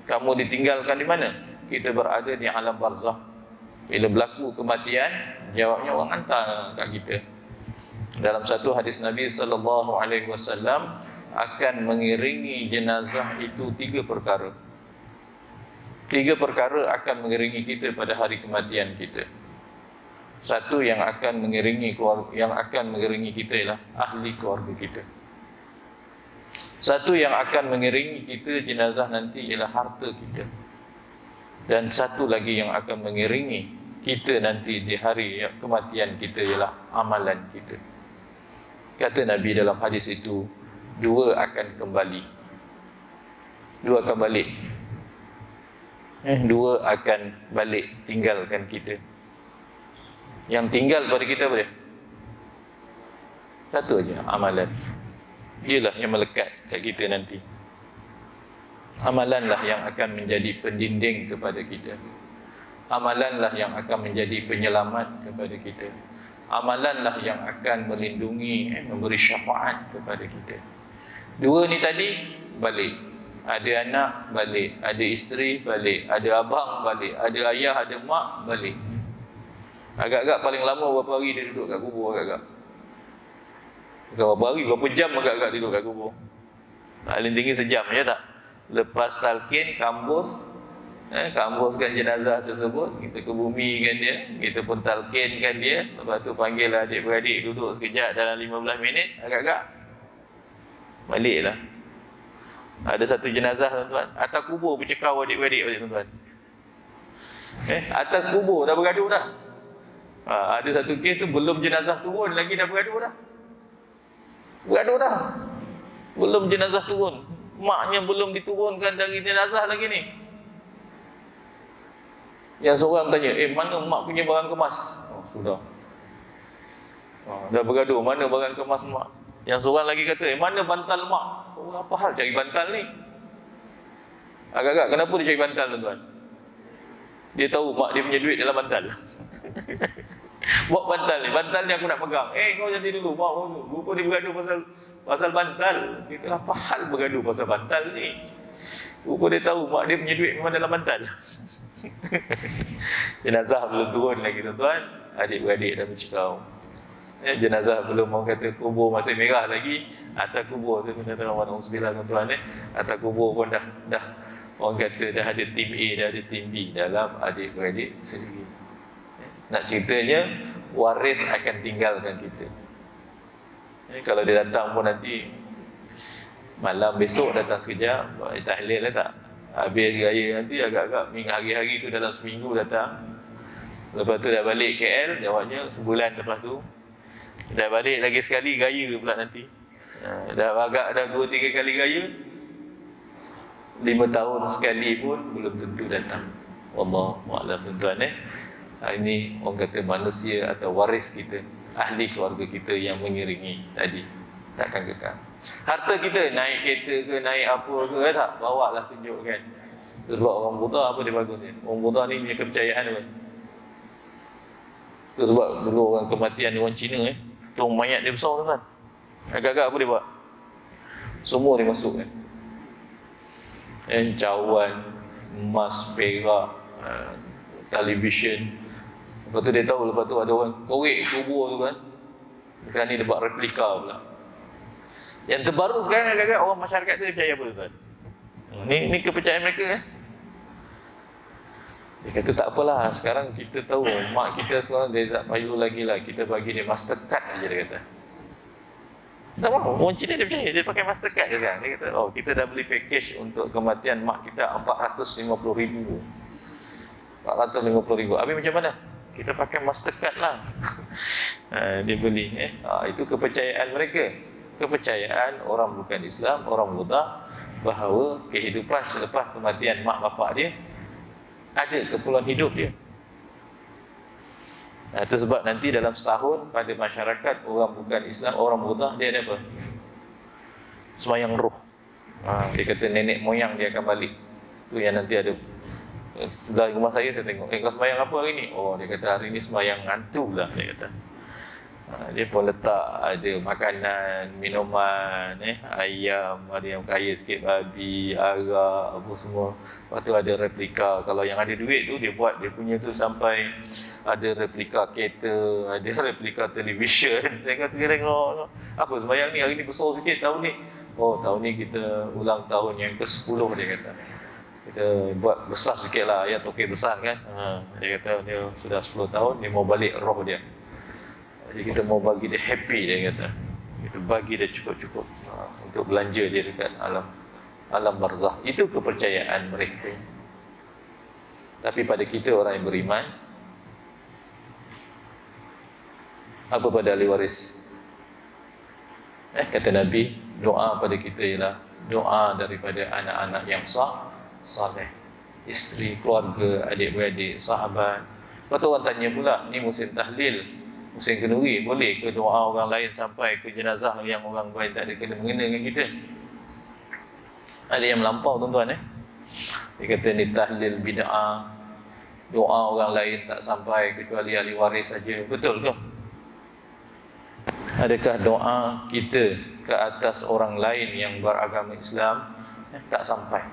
Kamu ditinggalkan di mana? Kita berada di alam barzakh. Bila berlaku kematian, jawabnya orang hantar kat kita. Dalam satu hadis Nabi sallallahu alaihi wasallam, akan mengiringi jenazah itu 3 perkara. 3 perkara akan mengiringi kita pada hari kematian kita. Satu yang akan mengiringi kita ialah ahli keluarga kita. Satu yang akan mengiringi kita jenazah nanti ialah harta kita. Dan satu lagi yang akan mengiringi kita nanti di hari kematian kita ialah amalan kita. Kata Nabi dalam hadis itu, 2 akan kembali. 2 akan balik. 2 akan balik tinggalkan kita. Yang tinggal pada kita apa dia? Satu aja, amalan. Ialah yang melekat kat kita nanti. Amalanlah yang akan menjadi pendinding kepada kita. Amalanlah yang akan menjadi penyelamat kepada kita. Amalanlah yang akan melindungi, memberi syafaat kepada kita. Dua ni tadi balik. Ada anak balik, ada isteri balik, ada abang balik, ada ayah, ada mak balik. Agak-agak paling lama berapa hari dia duduk kat kubur agak-agak. Bukan berapa hari, berapa jam agak-agak duduk kat kubur. Paling tinggi sejam je tak? Lepas talqin, kambuskan jenazah tersebut, kita kebumikan dia, kita pun talqinkan dia, lepas tu panggil adik-beradik duduk sekejap dalam 15 minit, agak-agak baliklah. Ada satu jenazah tuan-tuan, atas kubur bercekau adik-beradik tuan-tuan. Atas kubur dah bergaduh dah. Ada satu kes tu belum jenazah turun lagi dah bergaduh dah. Bergaduh dah. Belum jenazah turun, maknya belum diturunkan dari jenazah lagi ni. Yang seorang tanya, mana mak punya barang kemas? Sudah. Dah bergaduh, mana barang kemas mak? Yang seorang lagi kata, mana bantal mak? Apa hal cari bantal ni? Agak-agak, kenapa dia cari bantal tuan-tuan? Dia tahu mak dia punya duit dalam bantal. Bawa bantal ni, bantal ni aku nak pegang. Kau jadi dulu, mak dulu. Rupa dia bergaduh pasal bantal. Kita apa hal bergaduh pasal bantal ni? Rupa dia tahu mak dia punya duit memang dalam bantal. Jenazah belum turun lagi tuan-tuan, adik-beradik dah bercakap. Jenazah belum, orang kata kubur masih merah lagi, atas kubur tu kata orang tuan-tuan atas kubur pun dah orang kata dah ada tim A, dah ada tim B dalam adik-beradik sendiri. Nak ceritanya, waris akan tinggalkan kita. Kalau dia datang pun nanti malam besok datang sekejap, tahlil lah tak? Habis hari raya nanti agak-agak hari-hari tu dalam seminggu datang. Lepas tu dah balik KL, jawabnya sebulan lepas tu. Dah balik lagi sekali, raya pula nanti. Dah agak dah 2-3 kali raya, 5 tahun sekali pun belum tentu datang. Wallahualam tuan-tuan. Ini orang kata manusia atau waris kita, ahli keluarga kita yang mengiringi tadi, takkan kekal. Harta kita naik kereta ke, naik apa ke, tak, bawa lah tunjukkan. Sebab orang buta apa dia bagus ni? Orang buta ni punya kepercayaan apa? Itu sebab dulu orang kematian orang Cina tong mayat dia besar tuan. Agak-agak apa dia buat? Semua dia masuk cawan, emas, perak, televisyen. Lepas tu dia tahu, lepas tu ada orang korek kubur tu kan. Sekarang ni dia buat replika pula. Yang terbaru sekarang agak-agak orang masyarakat tu percaya apa tuan? Ni kepercayaan mereka Dia kata tak apalah, sekarang kita tahu mak kita sekarang dia tak payah lagi lah, kita bagi dia Mastercard aja dia kata. Tak mahu, orang Cina dia percaya, dia pakai Mastercard je sekarang. Dia kata, kita dah beli package untuk kematian mak kita 450,000. 450,000. Habis macam mana? Kita pakai Mastercard lah. Dia beli. Itu kepercayaan mereka. Kepercayaan orang bukan Islam, orang Buddha, bahawa kehidupan selepas kematian mak bapak dia ada keperluan hidup dia. Itu sebab nanti dalam setahun pada masyarakat orang bukan Islam, orang Buddha, dia ada apa? Sembahyang roh. Dia kata nenek moyang dia akan balik. Itu yang nanti ada. Sebelah rumah saya tengok, kau sembahyang apa hari ni? Dia kata hari ni sembahyang hantu lah, dia kata. Dia pun letak ada makanan, minuman, ayam, ada yang kaya sikit, babi, arak, apa semua. Lepas tu ada replika. Kalau yang ada duit tu, dia buat dia punya tu sampai ada replika kereta, ada replika televisyen. Saya kata tengok, apa sembahyang ni hari ni besar sikit tahun ni. Tahun ni kita ulang tahun yang ke-10 dia kata. Kita buat besar sikit lah, ayat tokek besar kan. Dia kata dia sudah 10 tahun, dia mau balik roh dia. Jadi kita mau bagi dia happy, dia kata. Kita bagi dia cukup-cukup untuk belanja dia dekat alam barzah. Itu kepercayaan mereka. Tapi pada kita orang yang beriman, apa pada ahli waris? Kata Nabi, doa pada kita ialah doa daripada anak-anak yang saleh, isteri, keluarga, adik-beradik, sahabat. Lepas tu orang tanya pula, ni musim tahlil, musim kenduri, boleh ke doa orang lain sampai ke jenazah yang orang lain tak ada kena-mengena dengan kita? Ada yang melampau tuan-tuan Dia kata ni tahlil bid'ah, Doa orang lain tak sampai kecuali ahli waris saja. Betul ke? Adakah doa kita ke atas orang lain yang beragama Islam tak sampai?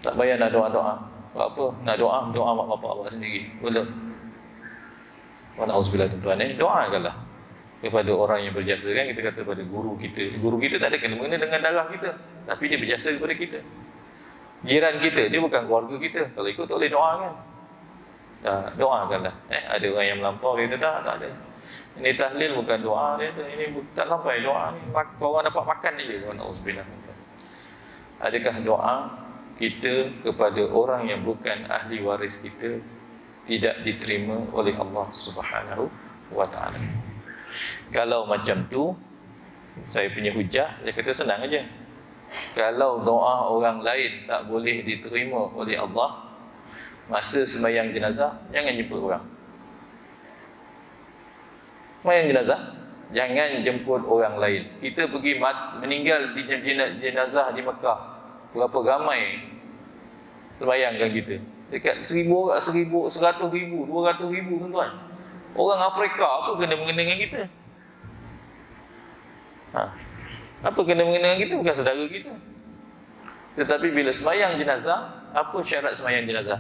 Tak payah nak doa-doa. Buat apa? Nak doa mak bapak awak sendiri. Boleh. Wa na'udzubillah tuan-tuan, doakanlah kepada orang yang berjasa. Kan kita kata pada guru kita. Guru kita tak ada kena-mengena dengan darah kita, tapi dia berjasa kepada kita. Jiran kita, dia bukan keluarga kita. Kalau ikut tak boleh doakan. Doakanlah. Ada orang yang melampau, dia kata tak ada. Ini tahlil bukan doa, dia kata ini tak sampai doa ni. Orang dapat makan je. Wa na'udzubillah. Adakah doa kita kepada orang yang bukan ahli waris kita tidak diterima oleh Allah Subhanahu wa taala? Kalau macam tu, saya punya hujah, saya kata senang aja. Kalau doa orang lain tak boleh diterima oleh Allah masa sembahyang jenazah, jangan jemput orang. Sembahyang jenazah, jangan jemput orang lain. Kita pergi meninggal di jenazah di Mekah, berapa ramai sembahyangkan kita? Dekat 1,000 orang, 1,000, 100,000, 200,000 tuan-tuan. Orang Afrika apa kena mengena dengan kita? Apa kena mengena dengan kita? Bukan saudara kita. Tetapi bila sembahyang jenazah, apa syarat sembahyang jenazah?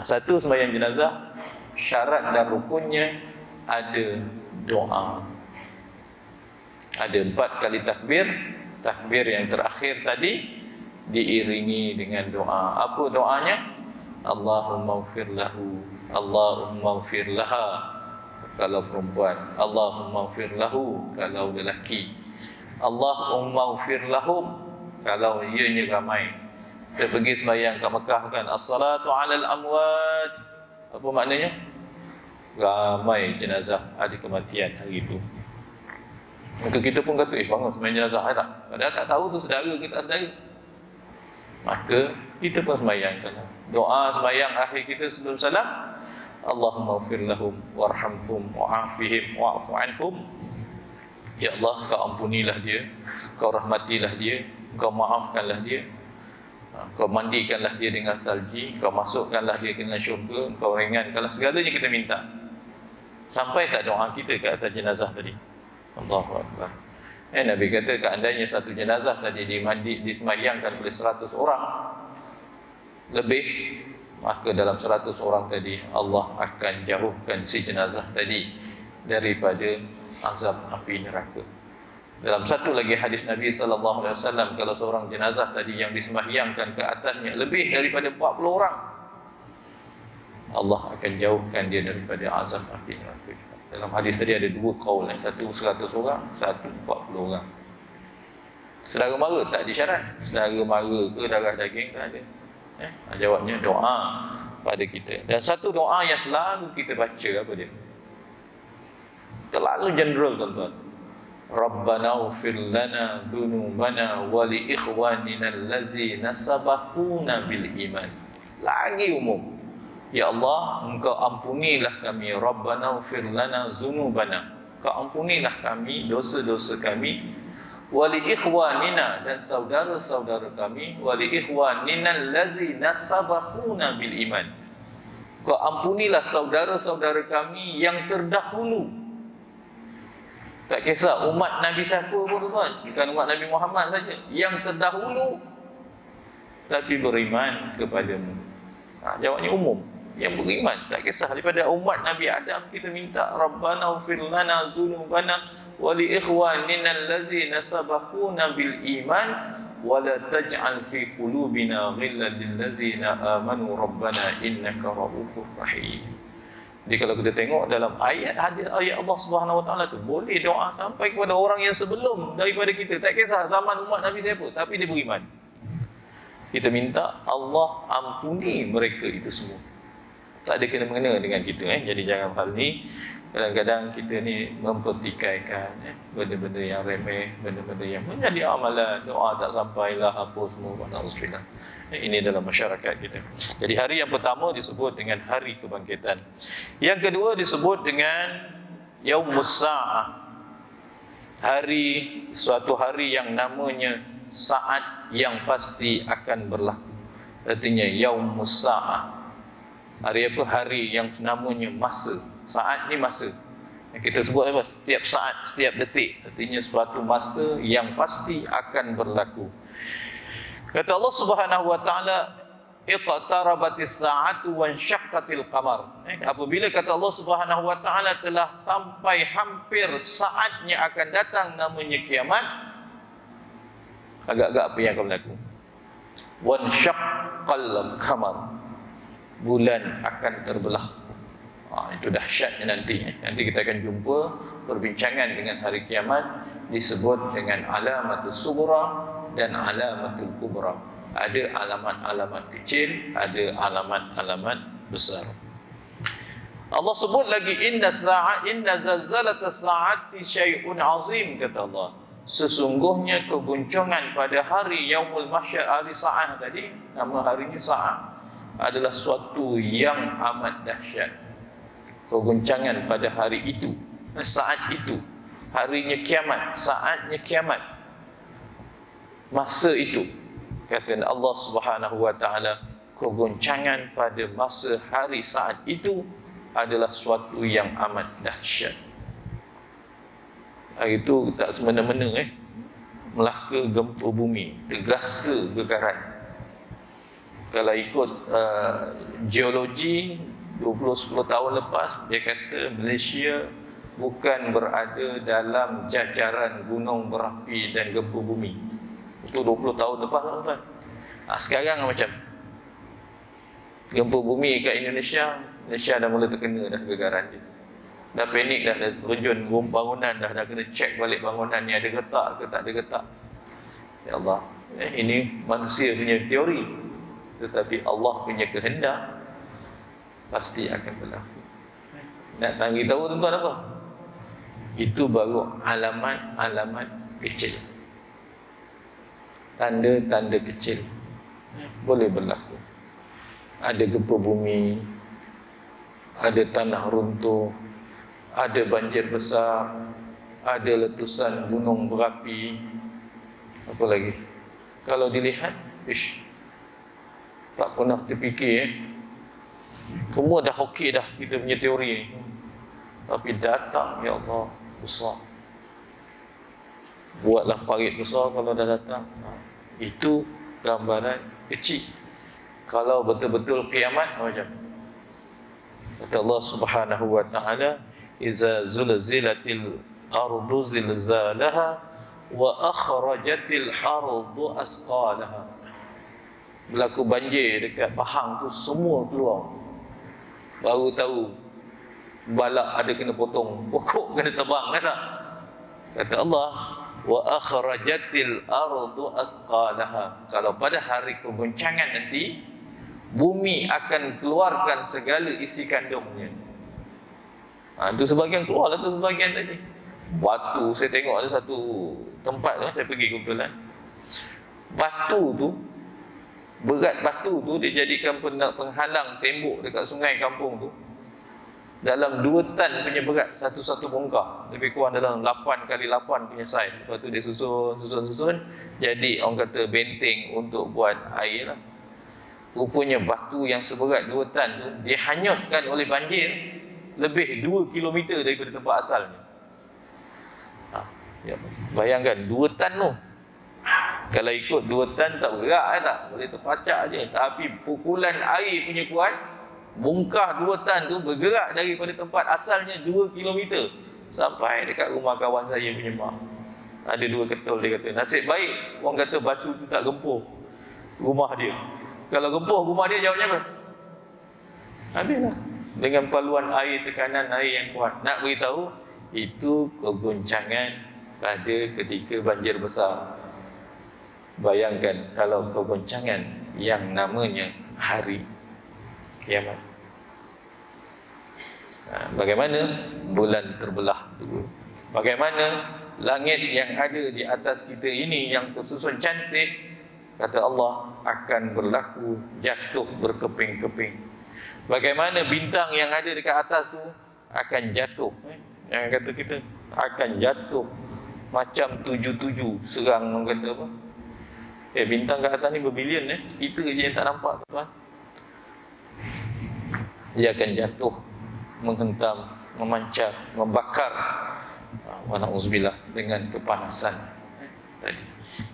Satu, sembahyang jenazah, syarat dan rukunnya ada doa. Ada 4 kali takbir. Takbir yang terakhir tadi diiringi dengan doa. Apa doanya? Allahumma ighfir lahu, Allahumma ighfir laha kalau perempuan, Allahumma ighfir lahu kalau lelaki, Allahumma ighfir lahum kalau ianya ramai. Kita pergi sembahyang kat Mekah kan, as-salatu 'alal amwat. Apa maknanya? Ramai jenazah ada kematian hari itu. Maka kita pun kata, bangun sembahyang jenazah tak? Padahal tak tahu tu saudara ke tak saudara. Maka kita pun sembahyangkan doa sembahyang akhir kita sebelum salam, Allahumma ighfir lahum warhamhum wa'afihim wa'fu anhum. Ya Allah, kau ampunilah dia, kau rahmatilah dia, kau maafkanlah dia, kau mandikanlah dia dengan salji, kau masukkanlah dia dengan syurga, kau ringankanlah segalanya kita minta. Sampai tak doa kita ke atas jenazah tadi? Allahu Akbar. Nabi kata keandainya satu jenazah tadi disembahyangkan oleh 100 orang lebih, maka dalam 100 orang tadi Allah akan jauhkan si jenazah tadi daripada azab api neraka. Dalam satu lagi hadis Nabi sallallahu alaihi wasallam, kalau seorang jenazah tadi yang disembahyangkan ke atasnya lebih daripada 40 orang, Allah akan jauhkan dia daripada azab api neraka. Dalam hadis tadi ada 2 kaul, satu 100 orang, satu 40 orang. Saudara mara tak disyarat. Saudara mara ke darah daging tak ada. Jawabnya doa pada kita. Dan satu doa yang selalu kita baca apa dia? Terlalu general tuan-tuan. Rabbana ighfir lana dhunubana wa li ikhwanina allazina sabaquna bil iman. Lagi umum. Ya Allah, engkau ampunilah kami. Rabbana ighfir lana dhunubana. Engkau ampunilah kami dosa-dosa kami. Wa li ikhwanina, dan saudara-saudara kami. Wa li ikhwanina allazina sabaquna bil iman. Engkau ampunilah saudara-saudara kami yang terdahulu. Tak kisah umat Nabi siapa pun tuan, bukan umat Nabi Muhammad saja, yang terdahulu tapi beriman kepadamu. Jawabnya umum, yang beriman, tak kisah daripada umat Nabi Adam kita minta Rabbana ighfir lana dzunubana wa li ikhwanina allazina sabaquna bil iman wa la taj'al fi qulubina ghillan lil ladzina amanu rabbana innaka ra'ufur rahim. Jadi kalau kita tengok dalam ayat Allah Subhanahu Wa Taala tu, boleh doa sampai kepada orang yang sebelum daripada kita. Tak kisah zaman umat Nabi siapa, tapi dia beriman. Kita minta Allah ampuni mereka itu semua. Tak ada kena mengena dengan kita. Jadi jangan hal ni. Kadang-kadang kita ni mempertikaikan benda-benda yang remeh, benda-benda yang menjadi amalan, doa tak sampailah, apa semua. Alhamdulillah. Ini dalam masyarakat kita. Jadi hari yang pertama disebut dengan hari kebangkitan. Yang kedua disebut dengan Yaumus Sa'ah. Suatu hari yang namanya saat yang pasti akan berlaku. artinya yaumus sa'ah. Hari apa? Hari yang namanya masa. Saat ni masa. Kita sebut apa? Setiap saat, setiap detik. Artinya suatu masa yang pasti akan berlaku. Kata Allah Subhanahu wa taala, iqtarabatis sa'atu wansyaqqatil qamar. Apabila kata Allah Subhanahu wa taala telah sampai hampir saatnya akan datang namanya kiamat, agak-agak apa yang akan berlaku? Wansyaqqal qamar. Bulan akan terbelah. Itu dahsyatnya nanti. Nanti kita akan jumpa perbincangan dengan hari kiamat disebut dengan alamatul sughra dan alamatul kubra. Ada alamat-alamat kecil, ada alamat-alamat besar. Allah sebut lagi inna zalzalatas saati syai'un azim, kata Allah. Sesungguhnya keguncangan pada hari yaumul mahsyar, hari Sa'ah tadi, nama harinya Sa'ah, adalah suatu yang amat dahsyat. Keguncangan pada hari itu, saat itu, harinya kiamat, saatnya kiamat, masa itu, kata Allah Subhanahu wa taala, keguncangan pada masa hari saat itu adalah suatu yang amat dahsyat. Hari itu tak semena-mena Melaka gempa bumi, tergasa getaran. Kalau ikut geologi 10 tahun lepas, dia kata Malaysia bukan berada dalam jajaran gunung berapi dan gempa bumi. Itu 20 tahun lepas, tuan-tuan. Sekarang macam gempa bumi kat Indonesia, Malaysia dah mula terkena dah getaran dia. Dah panik dah terjun bangunan dah kena check balik bangunan ni ada getak ke tak ada getak. Ya Allah, ini manusia punya teori, tetapi Allah punya kehendak pasti akan berlaku. Nak tanggi tahu tuan-tuan apa? Itu baru alamat-alamat kecil, tanda-tanda kecil boleh berlaku. Ada gempa bumi, ada tanah runtuh, ada banjir besar, ada letusan gunung berapi. Apa lagi? Kalau dilihat, tak pernah terfikir semua dah okey dah kita punya teori ni. Tapi datang, ya Allah, besar. Buatlah parit besar kalau dah datang. Itu gambaran kecil. Kalau betul-betul kiamat macam, kata Allah Subhanahu wa taala, iza zulzilatil ardu zilzalaha wa akhrajatil ardu asqalaha. Berlaku banjir dekat Pahang tu, semua keluar. Baru tahu balak ada kena potong, pokok kena tebang, kata. Kata Allah, wa akhrajatil ardu asqalaha. Kalau pada hari kegoncangan nanti, bumi akan keluarkan segala isi kandungnya. Itu sebahagian keluar lah, tu sebahagian tadi. Batu, saya tengok ada satu tempat tu, saya pergi kebetulan. Batu tu, berat batu tu dia jadikan penghalang tembok dekat sungai kampung tu. Dalam 2 tan punya berat satu-satu bongkar. Lebih kurang dalam 8 kali 8 punya saiz. Lepas tu dia susun. Jadi orang kata benteng untuk buat air lah. Rupanya batu yang seberat 2 tan tu dihanyutkan oleh banjir lebih 2 kilometer daripada tempat asalnya. Ya, bayangkan 2 tan tu. Kalau ikut 2 tan tak bergerak tak, boleh terpacak je. Tapi pukulan air punya kuat, bongkar 2 tan tu bergerak daripada tempat asalnya 2 kilometer sampai dekat rumah kawan saya punya mak. Ada 2 ketul, dia kata. Nasib baik orang kata batu tu tak gempuh rumah dia. Kalau gempuh rumah dia, jawabnya apa? Habislah. Dengan paluan air, tekanan air yang kuat. Nak beritahu, itu kegoncangan pada ketika banjir besar. Bayangkan kalau kegoncangan yang namanya hari kiamat. Bagaimana bulan terbelah dulu? Bagaimana langit yang ada di atas kita ini yang tersusun cantik, kata Allah, akan berlaku jatuh berkeping-keping. Bagaimana bintang yang ada dekat atas tu akan jatuh. Yang kata kita akan jatuh macam 77 serang, orang kata apa? Bintang kat atas ni berbilion kita je yang tak nampak tuan. Dia akan jatuh, menghentam, memancar, membakar, wa na'udzubillah, dengan kepanasan.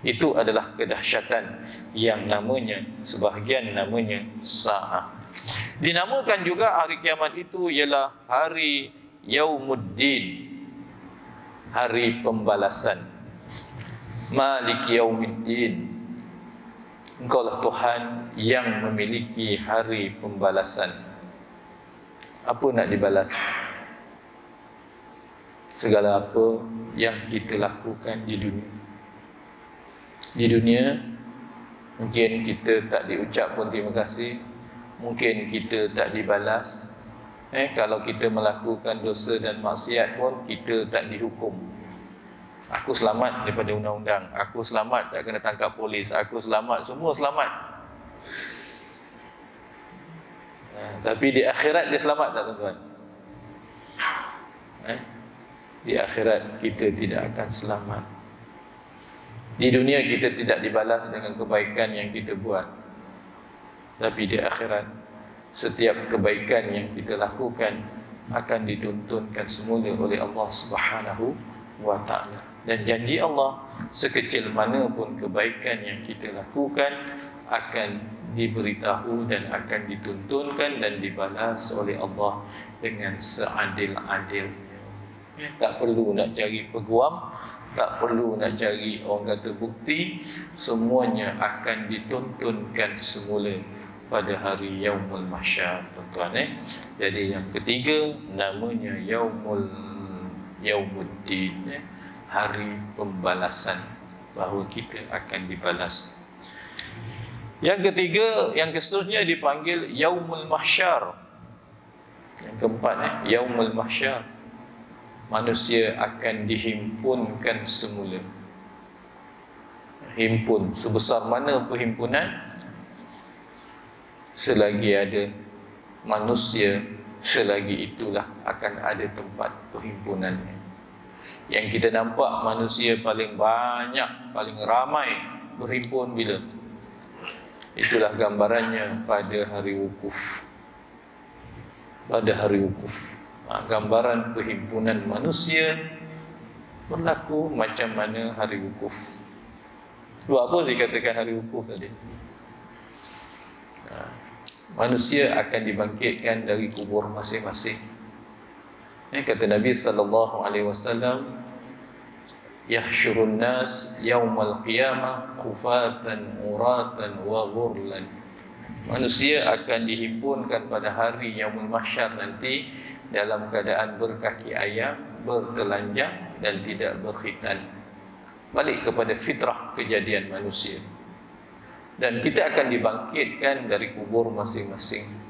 Itu adalah kedahsyatan yang namanya, sebahagian namanya sa'ah. Dinamakan juga hari kiamat itu ialah hari Yaumuddin, hari pembalasan. Malik Yaumiddin, Engkaulah Tuhan yang memiliki hari pembalasan. Apa nak dibalas? Segala apa yang kita lakukan di dunia. Di dunia mungkin kita tak diucap pun terima kasih, mungkin kita tak dibalas. Kalau kita melakukan dosa dan maksiat pun kita tak dihukum. Aku selamat daripada undang-undang, aku selamat tak kena tangkap polis, aku selamat, semua selamat. Tapi di akhirat dia selamat tak tuan-tuan? Di akhirat kita tidak akan selamat. Di dunia kita tidak dibalas dengan kebaikan yang kita buat, tapi di akhirat setiap kebaikan yang kita lakukan akan dituntunkan semula oleh Allah Subhanahu wa ta'ala. Dan janji Allah, sekecil mana pun kebaikan yang kita lakukan akan diberitahu dan akan dituntunkan dan dibalas oleh Allah dengan seadil-adilnya. Tak perlu nak cari peguam, tak perlu nak cari orang kata bukti, semuanya akan dituntunkan semula pada hari Yaumul Mahsyar, tuan-tuan. Jadi yang ketiga namanya Yaumuddin, hari pembalasan, bahawa kita akan dibalas. Yang ketiga, yang seterusnya dipanggil Yaumul Mahsyar. Yang keempat, Yaumul Mahsyar, manusia akan dihimpunkan semula. Himpun, sebesar mana perhimpunan, selagi ada manusia, selagi itulah akan ada tempat perhimpunannya. Yang kita nampak manusia paling banyak, paling ramai berhimpun bila? Itulah gambarannya pada hari wukuf. Pada hari wukuf, gambaran perhimpunan manusia berlaku macam mana hari wukuf. Sebab apa dikatakan hari wukuf tadi? Manusia akan dibangkitkan dari kubur masing-masing. Kata Nabi SAW, yahsyurun nas yaumal qiyamah khufatan uratan wa ghurlan. Manusia akan dihimpunkan pada hari Yaumul Mahsyar nanti dalam keadaan berkaki ayam, bertelanjang dan tidak berkhitan. Balik kepada fitrah kejadian manusia. Dan kita akan dibangkitkan dari kubur masing-masing.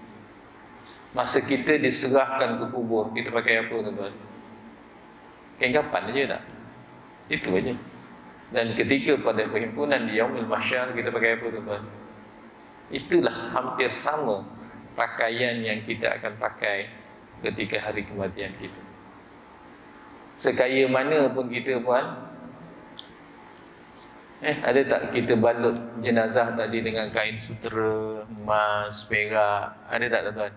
Masa kita diserahkan ke kubur, kita pakai apa tuan-tuan? Kain kapan aja tak? Itu aja. Dan ketika pada perhimpunan di Yaumul Mahsyar, kita pakai apa tuan-tuan? Itulah hampir sama pakaian yang kita akan pakai ketika hari kematian kita. Sekaya mana pun kita puan, ada tak kita balut jenazah tadi dengan kain sutera, emas, perak? Ada tak tuan-tuan?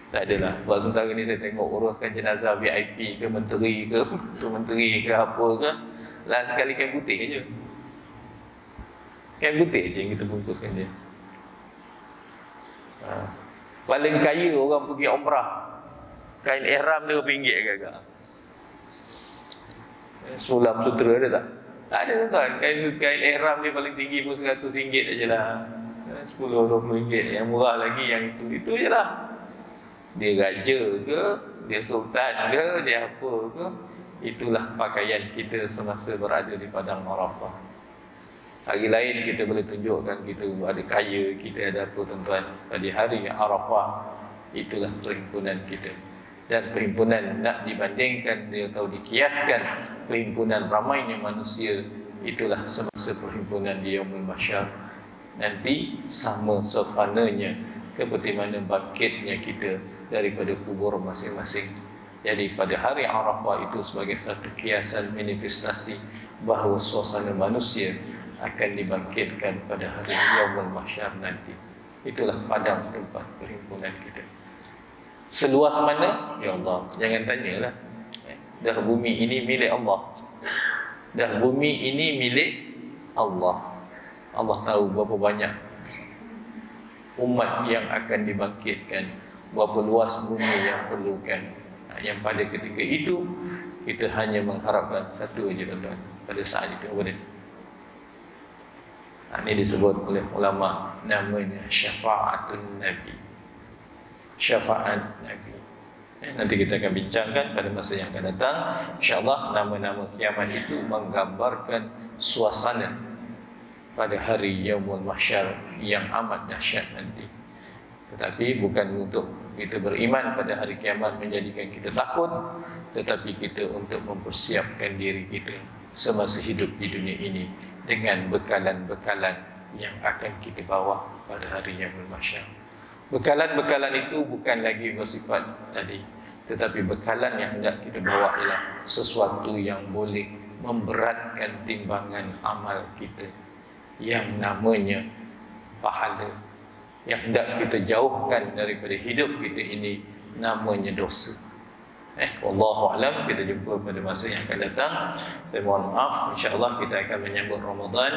Tak adalah. Sebab sementara ni saya tengok uruskan jenazah VIP ke menteri ke, menteri ke apa ke, lah sekali kain putih je. Kain putih je yang kita bungkuskan dia. Paling kaya orang pergi umrah, kain ihram dia RM1 agak-agak. Sulam sutera ada tak? Tak ada tuan. Kain ihram dia paling tinggi pun RM100 ajalah. RM10-20. Yang murah lagi yang itu je lah. Dia raja ke, dia sultan ke, dia apa ke, itulah pakaian kita semasa berada di padang Arafah. Hari lain kita boleh tunjukkan kita ada kaya, kita ada apa tuan-tuan. Pada hari Arafah, itulah perhimpunan kita. Dan perhimpunan nak dibandingkan atau dikiaskan perhimpunan ramainya manusia, itulah semasa perhimpunan di Yaumul Mahsyar. Nanti sama sopananya seperti mana bangkitnya kita daripada kubur masing-masing. Jadi pada hari Arafah itu sebagai satu kiasan manifestasi bahawa suasana manusia akan dibangkitkan pada hari Yaumul Mahsyar nanti. Itulah padang tempat perhimpunan kita. Seluas mana? Ya Allah, jangan tanyalah. Dah bumi ini milik Allah. Dah bumi ini milik Allah. Allah tahu berapa banyak umat yang akan dibangkitkan, berapa luas bumi yang perlukan. Yang pada ketika itu kita hanya mengharapkan satu aja, tuan-tuan, pada saat itu apa dia? Ini disebut oleh ulama namanya syafa'atun Nabi. Syafaat Nabi. Nanti kita akan bincangkan pada masa yang akan datang. InsyaAllah nama-nama kiamat itu menggambarkan suasana pada hari Yaumul Mahsyar yang amat dahsyat nanti. Tetapi bukan untuk kita beriman pada hari kiamat menjadikan kita takut, tetapi kita untuk mempersiapkan diri kita semasa hidup di dunia ini dengan bekalan-bekalan yang akan kita bawa pada hari Yaumul Mahsyar. Bekalan-bekalan itu bukan lagi bersifat tadi, tetapi bekalan yang hendak kita bawa ialah sesuatu yang boleh memberatkan timbangan amal kita, yang namanya pahala. Yang hendak kita jauhkan daripada hidup kita ini namanya dosa. Wallahu alam, kita jumpa pada masa yang akan datang. Saya mohon maaf, insya-Allah kita akan menyambut Ramadan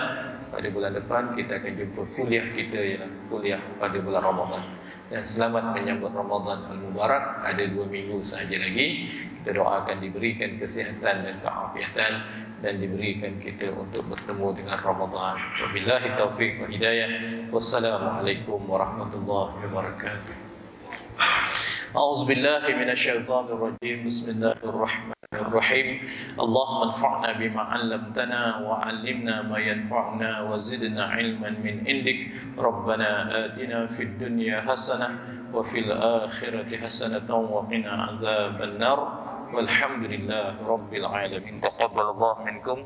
pada bulan depan. Kita akan jumpa kuliah kita, ialah kuliah pada bulan Ramadan. Dan selamat menyambut Ramadan Al-Mubarak. Ada 2 minggu sahaja lagi. Kita doakan diberikan kesihatan dan keafiatan dan diberikan kita untuk bertemu dengan Ramadan. Wabillahi taufiq wa hidayah. Wassalamualaikum warahmatullahi wabarakatuh. أعوذ بالله من الشيطان الرجيم بسم الله الرحمن الرحيم اللهم انفعنا بما علمتنا وعلمنا ما ينفعنا وزدنا علما من عندك ربنا آتنا في الدنيا حسنة وفي الآخرة حسنة وقنا عذاب النار والحمد لله رب العالمين تقبل الله منكم.